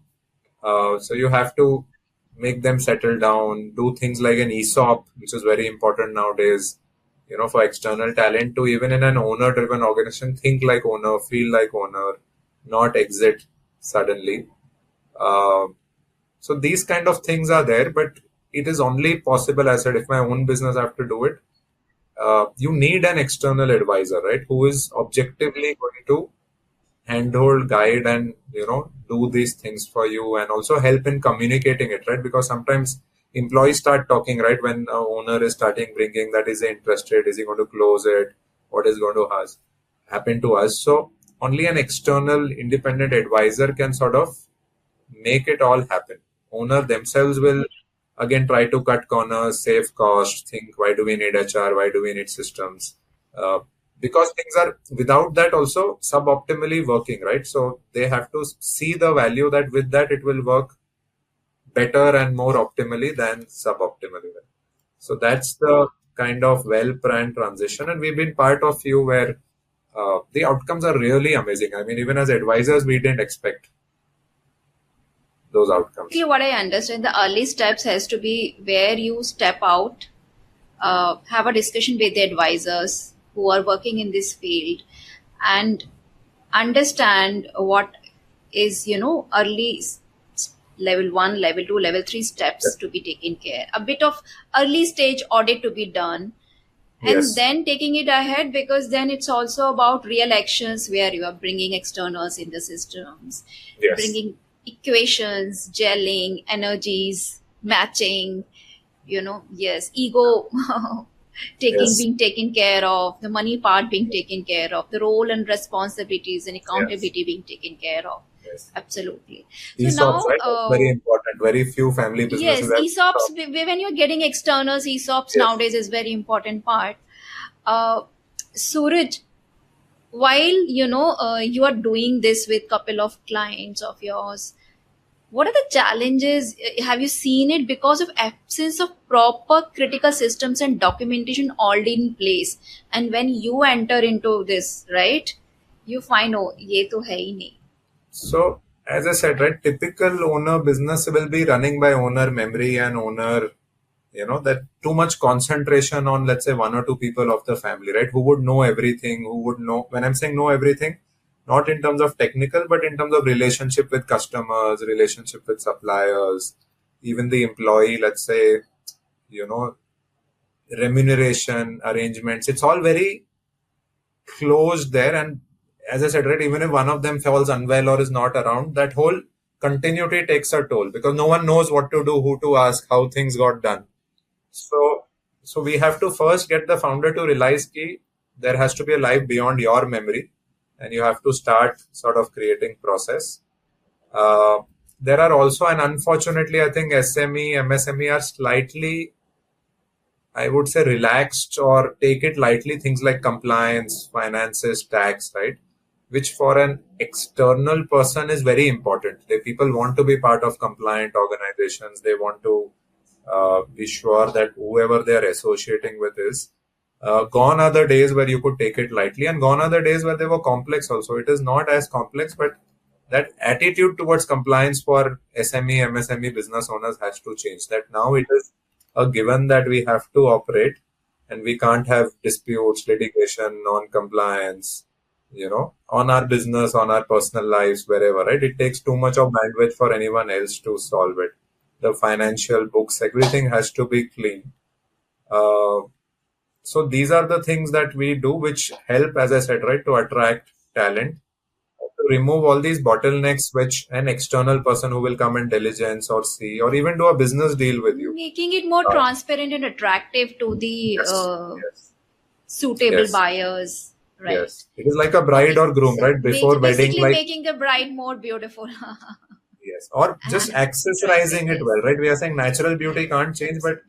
So you have to make them settle down, do things like an ESOP, which is very important nowadays, for external talent to, even in an owner-driven organization, think like owner, feel like owner, not exit suddenly. So these kind of things are there, but it is only possible, as I said, if my own business I have to do it. You need an external advisor, right, who is objectively going to handhold, guide, and do these things for you, and also help in communicating it, right? Because sometimes employees start talking, right, when a owner is starting bringing that, is he interested, is he going to close it, what is going to happen to us. So only an external independent advisor can sort of make it all happen. owner themselves will again try to cut corners, save costs, think why do we need HR, why do we need systems? Uh, because things are without that also suboptimally working, right? So they have to see the value that with that it will work better and more optimally than suboptimally. So that's the kind of well-planned transition, and we've been part of few where the outcomes are really amazing. I mean, even as advisors, we didn't expect those outcomes. What I understand, the early steps has to be where you step out, have a discussion with the advisors who are working in this field, and understand what is early level 1, level 2, level 3 steps to be taken care, a bit of early stage audit to be done, and Yes. then taking it ahead, because then it's also about real actions where you are bringing externals in the systems, Yes. bringing equations, gelling, energies, matching, yes, ego Yes. being taken care of, the money part being taken care of, the role and responsibilities and accountability being taken care of. Yes. Absolutely. So ESOPs, now, right? That's very important. Very few family yes, businesses have ESOPs, when you're getting externals, ESOPs Yes. nowadays is very important part. Suraj, while you are doing this with couple of clients of yours, what are the challenges? Have you seen it because of absence of proper critical systems and documentation already in place? And when you enter into this, right, you find, oh, ye to hai hi nahi. So, as I said, right, typical owner business will be running by owner memory and owner, that too much concentration on, let's say, one or two people of the family, right, who would know everything, who would know, when I'm saying know everything, not in terms of technical, but in terms of relationship with customers, relationship with suppliers, even the employee, let's say, remuneration arrangements. It's all very closed there. And as I said, right, even if one of them falls unwell or is not around, that whole continuity takes a toll because no one knows what to do, who to ask, how things got done. So we have to first get the founder to realize that there has to be a life beyond your memory, and you have to start sort of creating process. There are also, and unfortunately, I think SME, MSME are slightly, I would say, relaxed or take it lightly. Things like compliance, finances, tax, right? Which for an external person is very important. People want to be part of compliant organizations. They want to be sure that whoever they are associating with is. Gone are the days where you could take it lightly, and gone are the days where they were complex also. It is not as complex, but that attitude towards compliance for SME, MSME business owners has to change. That now it is a given that we have to operate and we can't have disputes, litigation, non-compliance, on our business, on our personal lives, wherever, right? It takes too much of bandwidth for anyone else to solve it. The financial books, everything has to be clean. So these are the things that we do, which help, as I said, right, to attract talent, to remove all these bottlenecks, which an external person who will come and diligence or see, or even do a business deal with you. Making it more transparent and attractive to the suitable buyers. Right. Yes. It is like a bride or groom, right? Before wedding, basically making the bride more beautiful. Yes. Or just accessorizing it well, right? We are saying natural beauty can't change, but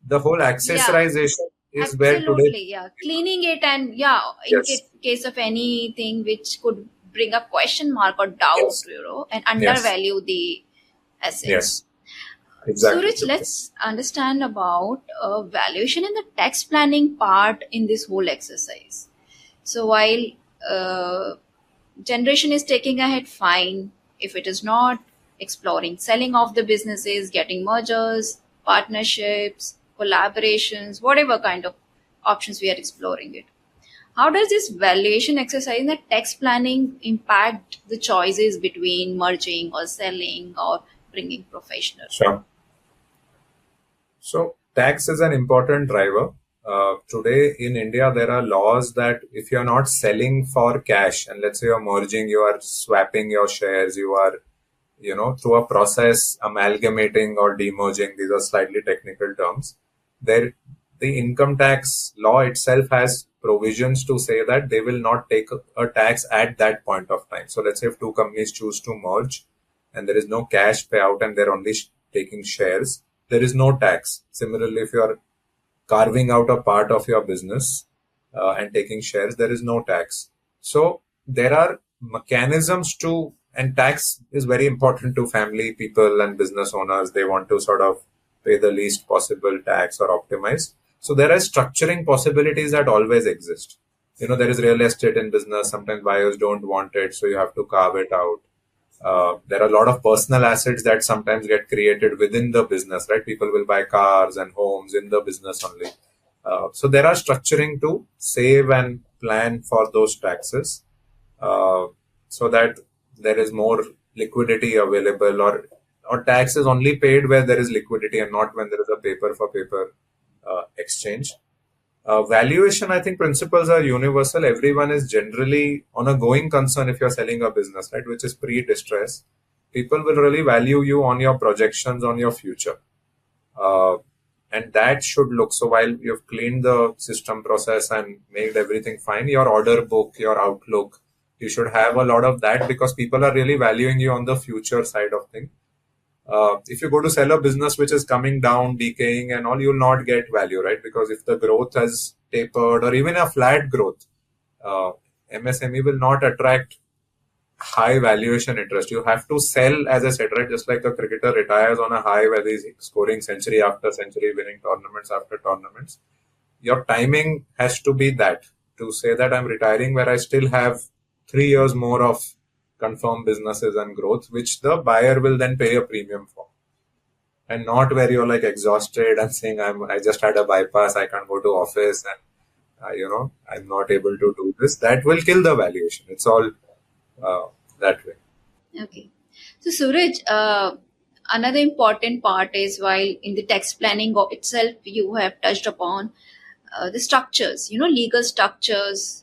the whole accessorization is where today. Absolutely, yeah. Cleaning it and in case of anything which could bring a question mark or doubt, and undervalue the assets. Yes. Exactly. Suraj, let's understand about valuation and the tax planning part in this whole exercise. So while generation is taking ahead, fine. If it is not, exploring selling off the businesses, getting mergers, partnerships, collaborations, whatever kind of options we are exploring it. How does this valuation exercise and the tax planning impact the choices between merging or selling or bringing professionals? Sure. So tax is an important driver. Today in India, there are laws that if you're not selling for cash, and let's say you're merging, you are swapping your shares, you are, through a process, amalgamating or demerging, these are slightly technical terms. The income tax law itself has provisions to say that they will not take a tax at that point of time. So let's say if two companies choose to merge and there is no cash payout and they're only taking shares, there is no tax. Similarly, if you are carving out a part of your business and taking shares, there is no tax. So there are mechanisms to, and tax is very important to family people and business owners. They want to sort of pay the least possible tax or optimize. So there are structuring possibilities that always exist. There is real estate in business. Sometimes buyers don't want it, so you have to carve it out. There are a lot of personal assets that sometimes get created within the business, right? People will buy cars and homes in the business only. So there are structuring to save and plan for those taxes, so that there is more liquidity available, or tax is only paid where there is liquidity and not when there is a paper for paper exchange. Valuation, I think principles are universal. Everyone is generally on a going concern if you're selling a business, right, which is pre-distress. People will really value you on your projections, on your future. And that should look, so while you've cleaned the system process and made everything fine, your order book, your outlook, you should have a lot of that because people are really valuing you on the future side of things. If you go to sell a business which is coming down, decaying and all, you'll not get value, right? Because if the growth has tapered or even a flat growth, MSME will not attract high valuation interest. You have to sell, as I said, right? Just like a cricketer retires on a high where he's scoring century after century, winning tournaments after tournaments. Your timing has to be that, to say that I'm retiring where I still have 3 years more of confirmed businesses and growth, which the buyer will then pay a premium for. And not where you're like exhausted and saying, I just had a bypass, I can't go to office and, I'm not able to do this. That will kill the valuation. It's all that way. Okay. So Suraj, another important part is while in the tax planning of itself, you have touched upon the structures, legal structures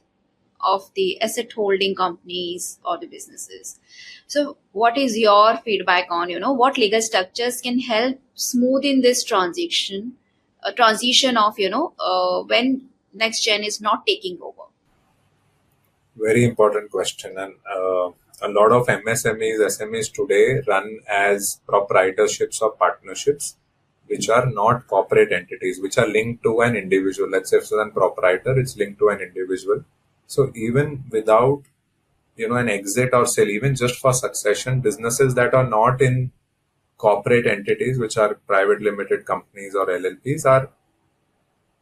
of the asset holding companies or the businesses. So what is your feedback on, what legal structures can help smoothen this transition of, when next gen is not taking over? Very important question. And a lot of MSMEs, SMEs today run as proprietorships or partnerships, which are not corporate entities, which are linked to an individual. Let's say if it's a proprietor, it's linked to an individual. So even without, an exit or sale, even just for succession, businesses that are not in corporate entities, which are private limited companies or LLPs, are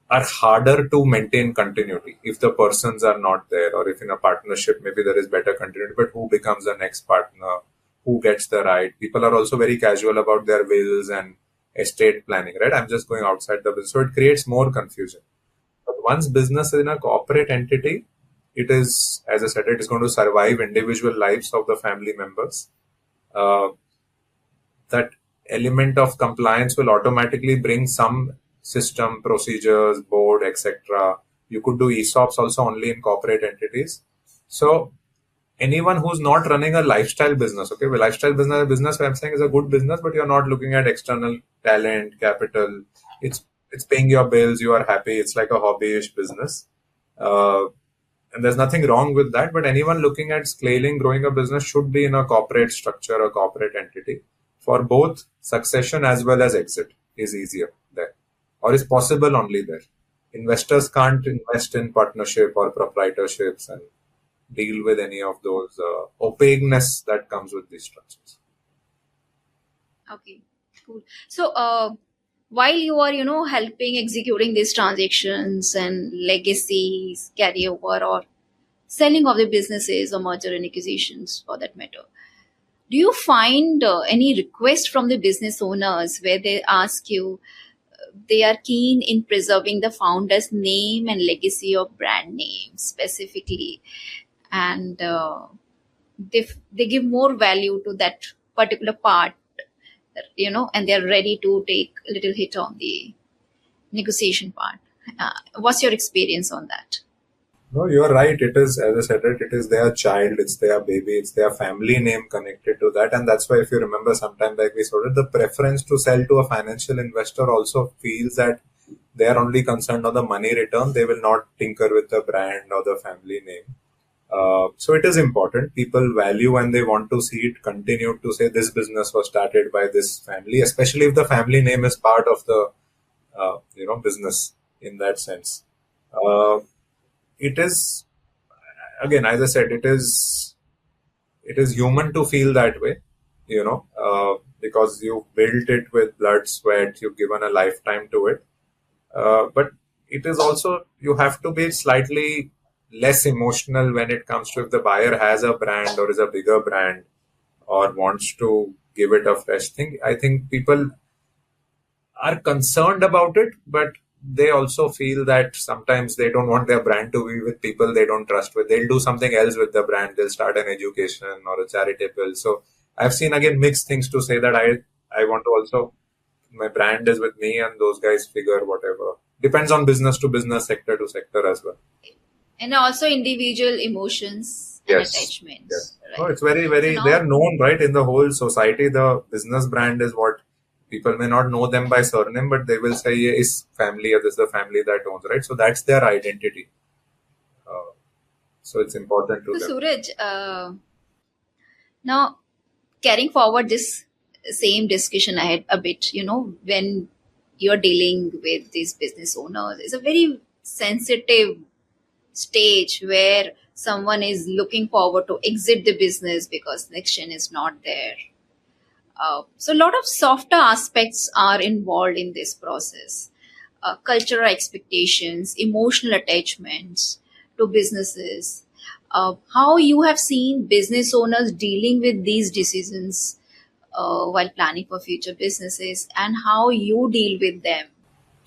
harder to maintain continuity if the persons are not there, or if in a partnership, maybe there is better continuity, but who becomes the next partner, who gets the right. People are also very casual about their wills and estate planning, right? I'm just going outside the business. So it creates more confusion. But once business is in a corporate entity, it is, as I said, it is going to survive individual lives of the family members. That element of compliance will automatically bring some system, procedures, board, etc. You could do ESOPs also only in corporate entities. So anyone who's not running a lifestyle business, okay, well, lifestyle business I'm saying is a good business, but you're not looking at external talent, capital. It's paying your bills, you are happy. It's like a hobbyish business. And there's nothing wrong with that, but anyone looking at scaling, growing a business should be in a corporate structure, a corporate entity. For both succession as well as exit is easier there, or is possible only there. Investors can't invest in partnership or proprietorships and deal with any of those opaqueness that comes with these structures. Okay, cool. So while you are, helping executing these transactions and legacies, carryover or selling of the businesses or merger and acquisitions for that matter, do you find any request from the business owners where they ask you, they are keen in preserving the founder's name and legacy or brand name specifically, and they give more value to that particular part, and they're ready to take a little hit on the negotiation part? What's your experience on that? No, you're right. It is, as I said, it is their child, it's their baby, it's their family name connected to that. And that's why, if you remember, sometime back we saw that the preference to sell to a financial investor also feels that they are only concerned on the money return. They will not tinker with the brand or the family name. So it is important. People value and they want to see it continue to say this business was started by this family, especially if the family name is part of the business in that sense. Uh, it is again, as I said, it is human to feel that way, because you built it with blood, sweat, you've given a lifetime to it. But it is also, you have to be slightly less emotional when it comes to if the buyer has a brand or is a bigger brand or wants to give it a fresh thing. I think people are concerned about it, but they also feel that sometimes they don't want their brand to be with people they don't trust with. They'll do something else with the brand. They'll start an education or a charitable. So I've seen again mixed things to say that I want to also, my brand is with me and those guys figure whatever. Depends on business to business, sector to sector as well. And also individual emotions and Yes. attachments, No, right? it's very, So very, they now, are known, right? In the whole society, the business brand is what people may not know them by surname, but they will say, yeah, is family or this is the family that owns, right? So that's their identity. Uh, so it's important to so them. Suraj, now carrying forward this same discussion ahead a bit, when you're dealing with these business owners, it's a very sensitive stage where someone is looking forward to exit the business because next gen is not there. So a lot of softer aspects are involved in this process. Cultural expectations, emotional attachments to businesses. How you have seen business owners dealing with these decisions while planning for future businesses, and how you deal with them.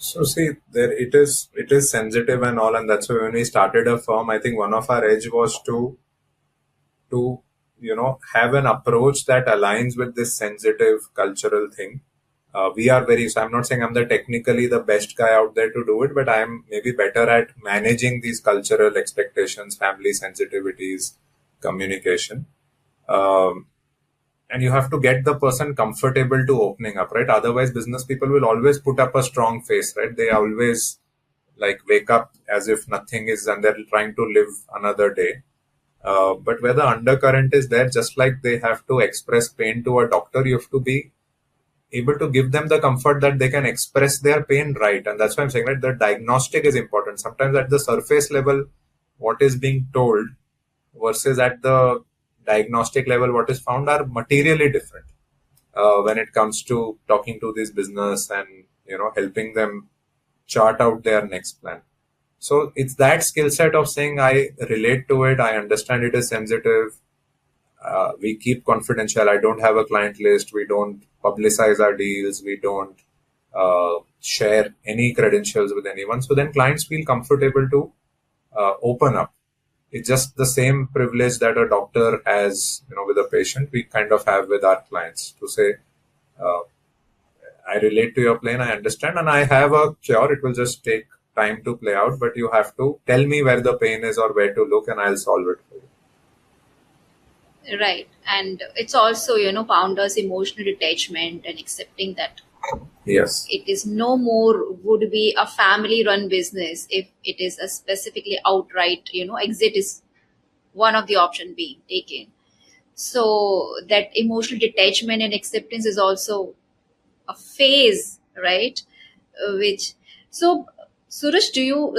So see, there it is sensitive and all, and that's why when we started a firm, I think one of our edge was to have an approach that aligns with this sensitive cultural thing. We are very, so I'm not saying I'm the technically the best guy out there to do it, but I'm maybe better at managing these cultural expectations, family sensitivities, communication. um, and you have to get the person comfortable to opening up, right? Otherwise business people will always put up a strong face, right? They always like wake up as if nothing is and they're trying to live another day. But where the undercurrent is there, just like they have to express pain to a doctor, you have to be able to give them the comfort that they can express their pain, right? And that's why I'm saying that the diagnostic is important. Sometimes at the surface level, what is being told versus at the diagnostic level, what is found are materially different when it comes to talking to this business and helping them chart out their next plan. So it's that skill set of saying I relate to it, I understand it is sensitive. We keep confidential. I don't have a client list. We don't publicize our deals. We don't share any credentials with anyone. So then clients feel comfortable to open up. It's just the same privilege that a doctor has, with a patient. We kind of have with our clients to say, uh, I relate to your pain. I understand, and I have a cure. It will just take time to play out, but you have to tell me where the pain is or where to look, and I'll solve it for you. Right. And it's also, founders' emotional detachment and accepting that Yes. it is no more would be a family run business if it is a specifically outright, exit is one of the option being taken. So that emotional detachment and acceptance is also a phase, right? Which, so Suraj, do you,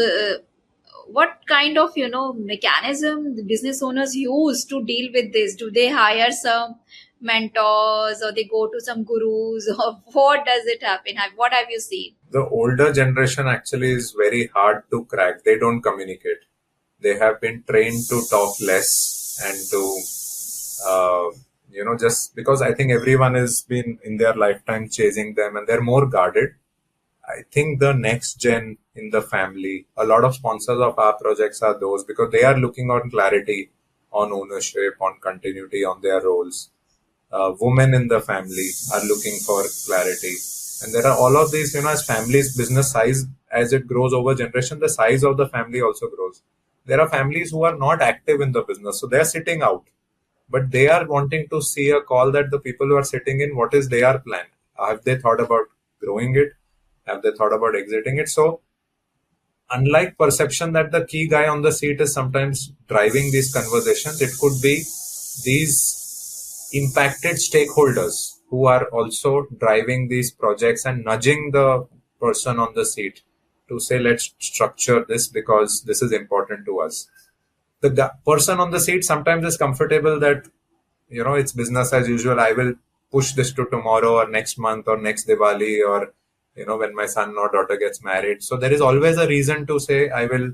what kind of mechanism the business owners use to deal with this? Do they hire some mentors or they go to some gurus or what does it happen? What have you seen? The older generation actually is very hard to crack. They don't communicate. They have been trained to talk less and to, just because I think everyone has been in their lifetime chasing them and they're more guarded. I think the next gen in the family, a lot of sponsors of our projects are those because they are looking on clarity, on ownership, on continuity, on their roles. Women in the family are looking for clarity. And there are all of these, as families, business size, as it grows over generation, the size of the family also grows. There are families who are not active in the business, so they're sitting out, but they are wanting to see a call that the people who are sitting in, what is their plan? Have they thought about growing it? Have they thought about exiting it? So unlike perception that the key guy on the seat is sometimes driving these conversations, it could be these impacted stakeholders who are also driving these projects and nudging the person on the seat to say, let's structure this because this is important to us. The person on the seat sometimes is comfortable that, it's business as usual. I will push this to tomorrow or next month or next Diwali or, when my son or daughter gets married. So there is always a reason to say, I will,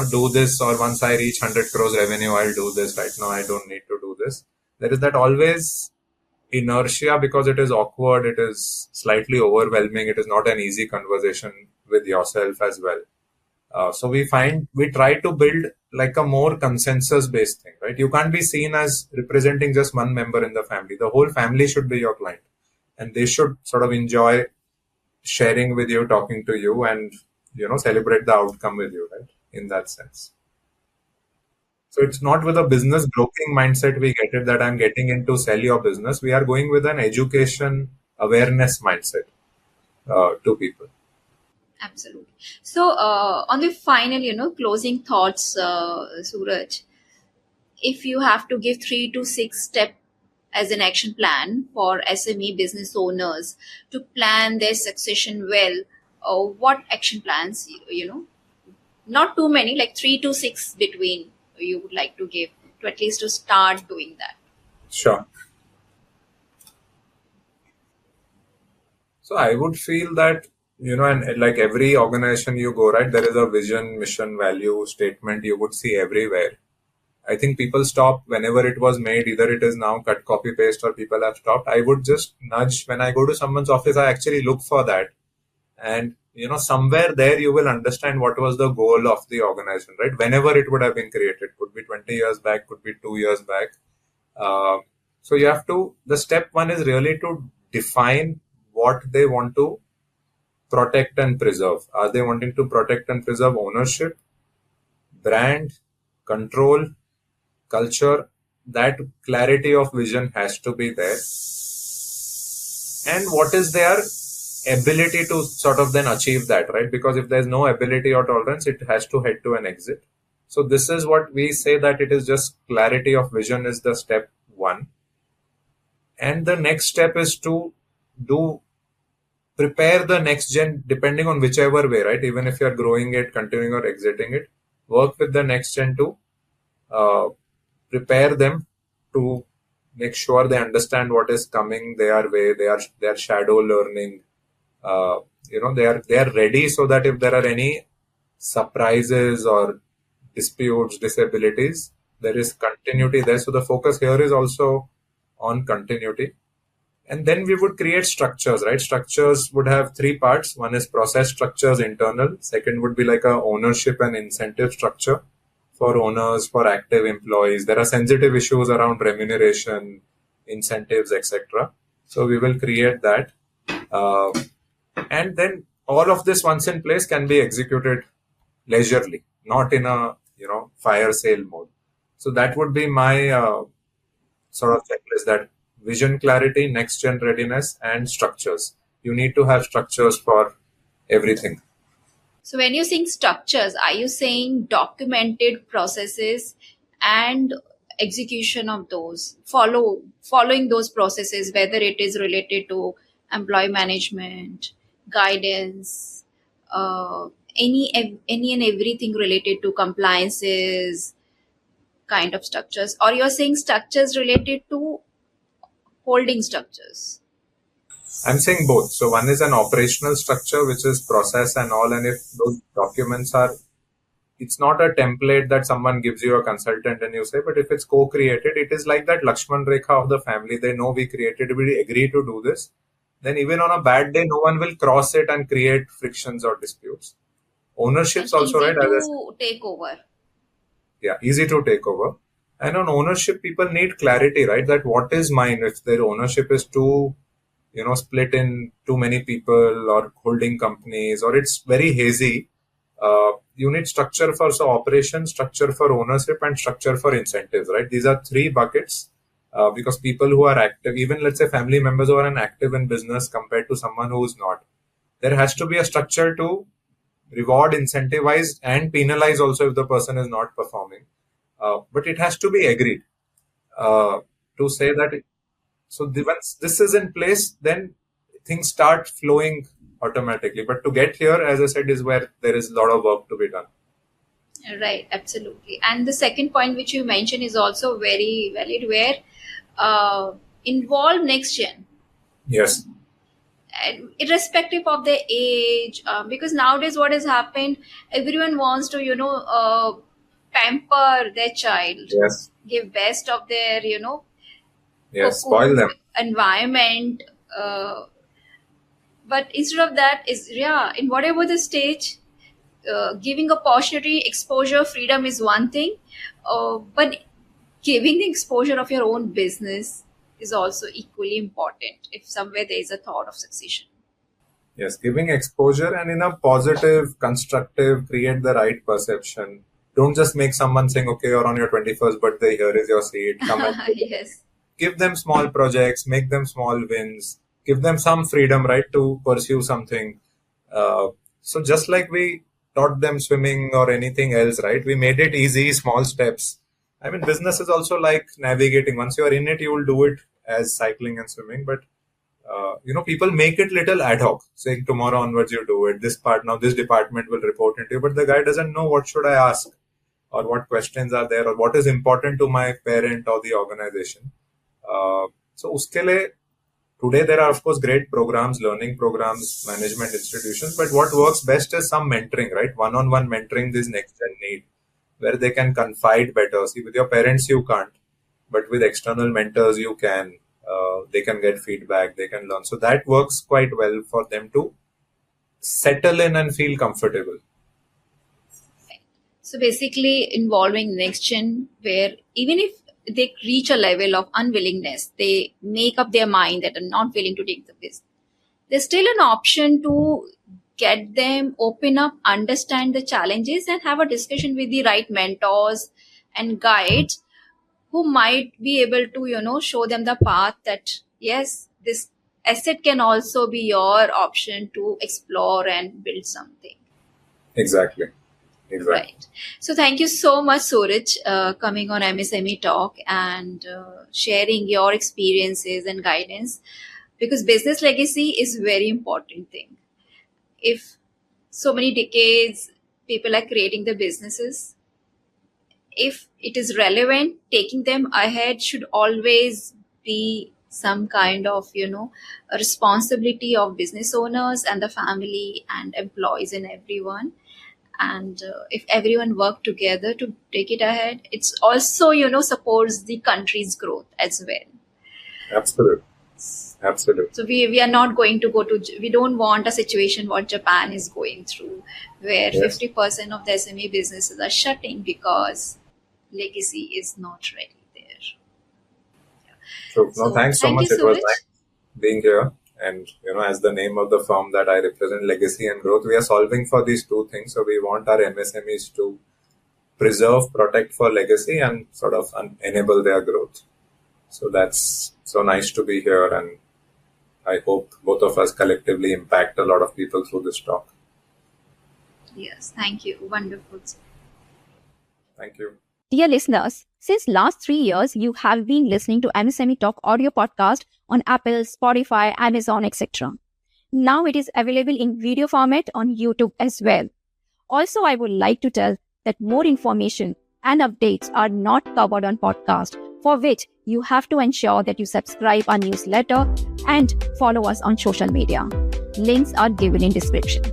do this, or once I reach 100 crores revenue, I'll do this. Right now, I don't need to do this. There is that always inertia because it is awkward. It is slightly overwhelming. It is not an easy conversation with yourself as well. So we try to build like a more consensus based thing, right? You can't be seen as representing just one member in the family. The whole family should be your client, and they should sort of enjoy sharing with you, talking to you, and, celebrate the outcome with you, right? In that sense. So it's not with a business broking mindset we get it that I'm getting into sell your business. We are going with an education awareness mindset to people. Absolutely. So, on the final, closing thoughts, Suraj, if you have to give 3 to 6 steps as an action plan for SME business owners to plan their succession well, what action plans, not too many, like 3 to 6 between, you would like to give to at least to start doing that? Sure. So I would feel that, and like every organization you go, right, there is a vision, mission, value statement you would see everywhere. I think people stop whenever it was made. Either it is now cut, copy, paste, or people have stopped. I would just nudge when I go to someone's office. I actually look for that. And, somewhere there you will understand what was the goal of the organization, right? Whenever it would have been created, could be 20 years back, could be 2 years back. So you have to, the step one is really to define what they want to protect and preserve. Are they wanting to protect and preserve ownership, brand, control, culture? That clarity of vision has to be there. And what is their ability to sort of then achieve that, right? Because if there's no ability or tolerance, it has to head to an exit. So this is what we say, that it is just clarity of vision is the step one. And the next step is to prepare the next gen, depending on whichever way, right? Even if you're growing it, continuing or exiting it, work with the next gen to prepare them to make sure they understand what is coming their way. They are shadow learning. They are ready, so that if there are any surprises or disputes, disabilities, there is continuity there. So the focus here is also on continuity. And then we would create structures, right? Structures would have 3 parts. One is process structures, internal. Second would be like a ownership and incentive structure for owners, for active employees. There are sensitive issues around remuneration, incentives, etc. So we will create that. And then all of this, once in place, can be executed leisurely, not in a, fire sale mode. So that would be my sort of checklist, that vision clarity, next gen readiness, and structures. You need to have structures for everything. So when you're saying structures, are you saying documented processes and execution of those, following those processes, whether it is related to employee management, guidance, any and everything related to compliances kind of structures, or you're saying structures related to holding structures? I'm saying both. So one is an operational structure, which is process and all. And if those documents are, it's not a template that someone gives you, a consultant, and you say, but if it's co-created, it is like that Lakshman Rekha of the family. They know we created, we agree to do this. Then even on a bad day, no one will cross it and create frictions or disputes. Ownership's also, right? To take over. Yeah, easy to take over. And on ownership, people need clarity, right? That what is mine? If their ownership is too, split in too many people or holding companies, or it's very hazy, you need structure for operation, structure for ownership, and structure for incentives, right? These are 3 buckets. Because people who are active, even let's say family members who are active in business compared to someone who is not, there has to be a structure to reward, incentivize, and penalize also if the person is not performing. But it has to be agreed to say that. Once this is in place, then things start flowing automatically. But to get here, as I said, is where there is a lot of work to be done. Right, absolutely. And the second point which you mentioned is also very valid, where involve next gen. Yes. And irrespective of their age, because nowadays what has happened, everyone wants to pamper their child, Yes. give best of their Yes. Spoil them. environment, but instead of that is in whatever the stage, giving opportunity, exposure, freedom is one thing, but giving the exposure of your own business is also equally important if somewhere there is a thought of succession. Yes, giving exposure and in a positive, constructive, create the right perception. Don't just make someone saying, okay, you're on your 21st birthday, here is your seat. Come and Yes. give them small projects, make them small wins, give them some freedom, right, to pursue something. So just like we taught them swimming or anything else, right, we made it easy, small steps. I mean, business is also like navigating. Once you're in it, you will do it as cycling and swimming. But, people make it little ad hoc, saying tomorrow onwards you do it. This part, now this department will report into you. But the guy doesn't know what should I ask or what questions are there or what is important to my parent or the organization. So uske liye, today there are of course great programs, learning programs, management institutions, but what works best is some mentoring, right? One-on-one mentoring this next gen need, where they can confide better. See, with your parents you can't, but with external mentors you can. They can get feedback, they can learn. So that works quite well for them to settle in and feel comfortable. So basically involving next gen, where even if they reach a level of unwillingness, they make up their mind that are not willing to take the business, there's still an option to get them open up, understand the challenges, and have a discussion with the right mentors and guides who might be able to show them the path that yes, this asset can also be your option to explore and build something. Exactly. Right. So thank you so much, Suraj, coming on MSME Talk and sharing your experiences and guidance, because business legacy is a very important thing. If so many decades people are creating the businesses, if it is relevant, taking them ahead should always be some kind of a responsibility of business owners and the family and employees and everyone. And if everyone work together to take it ahead, it's also supports the country's growth as well. Absolutely. So we are not going to we don't want a situation what Japan is going through, where 50% of the SME businesses are shutting because legacy is not ready there. So thanks so much. It was nice being here. And, as the name of the firm that I represent, Legacy and Growth, we are solving for these two things. So we want our MSMEs to preserve, protect for legacy and sort of enable their growth. So that's so nice to be here. And I hope both of us collectively impact a lot of people through this talk. Yes, thank you. Wonderful. Thank you. Dear listeners, since last 3 years, you have been listening to MSME Talk audio podcast on Apple, Spotify, Amazon, etc. Now it is available in video format on YouTube as well. Also, I would like to tell that more information and updates are not covered on podcast, for which you have to ensure that you subscribe our newsletter and follow us on social media. Links are given in description.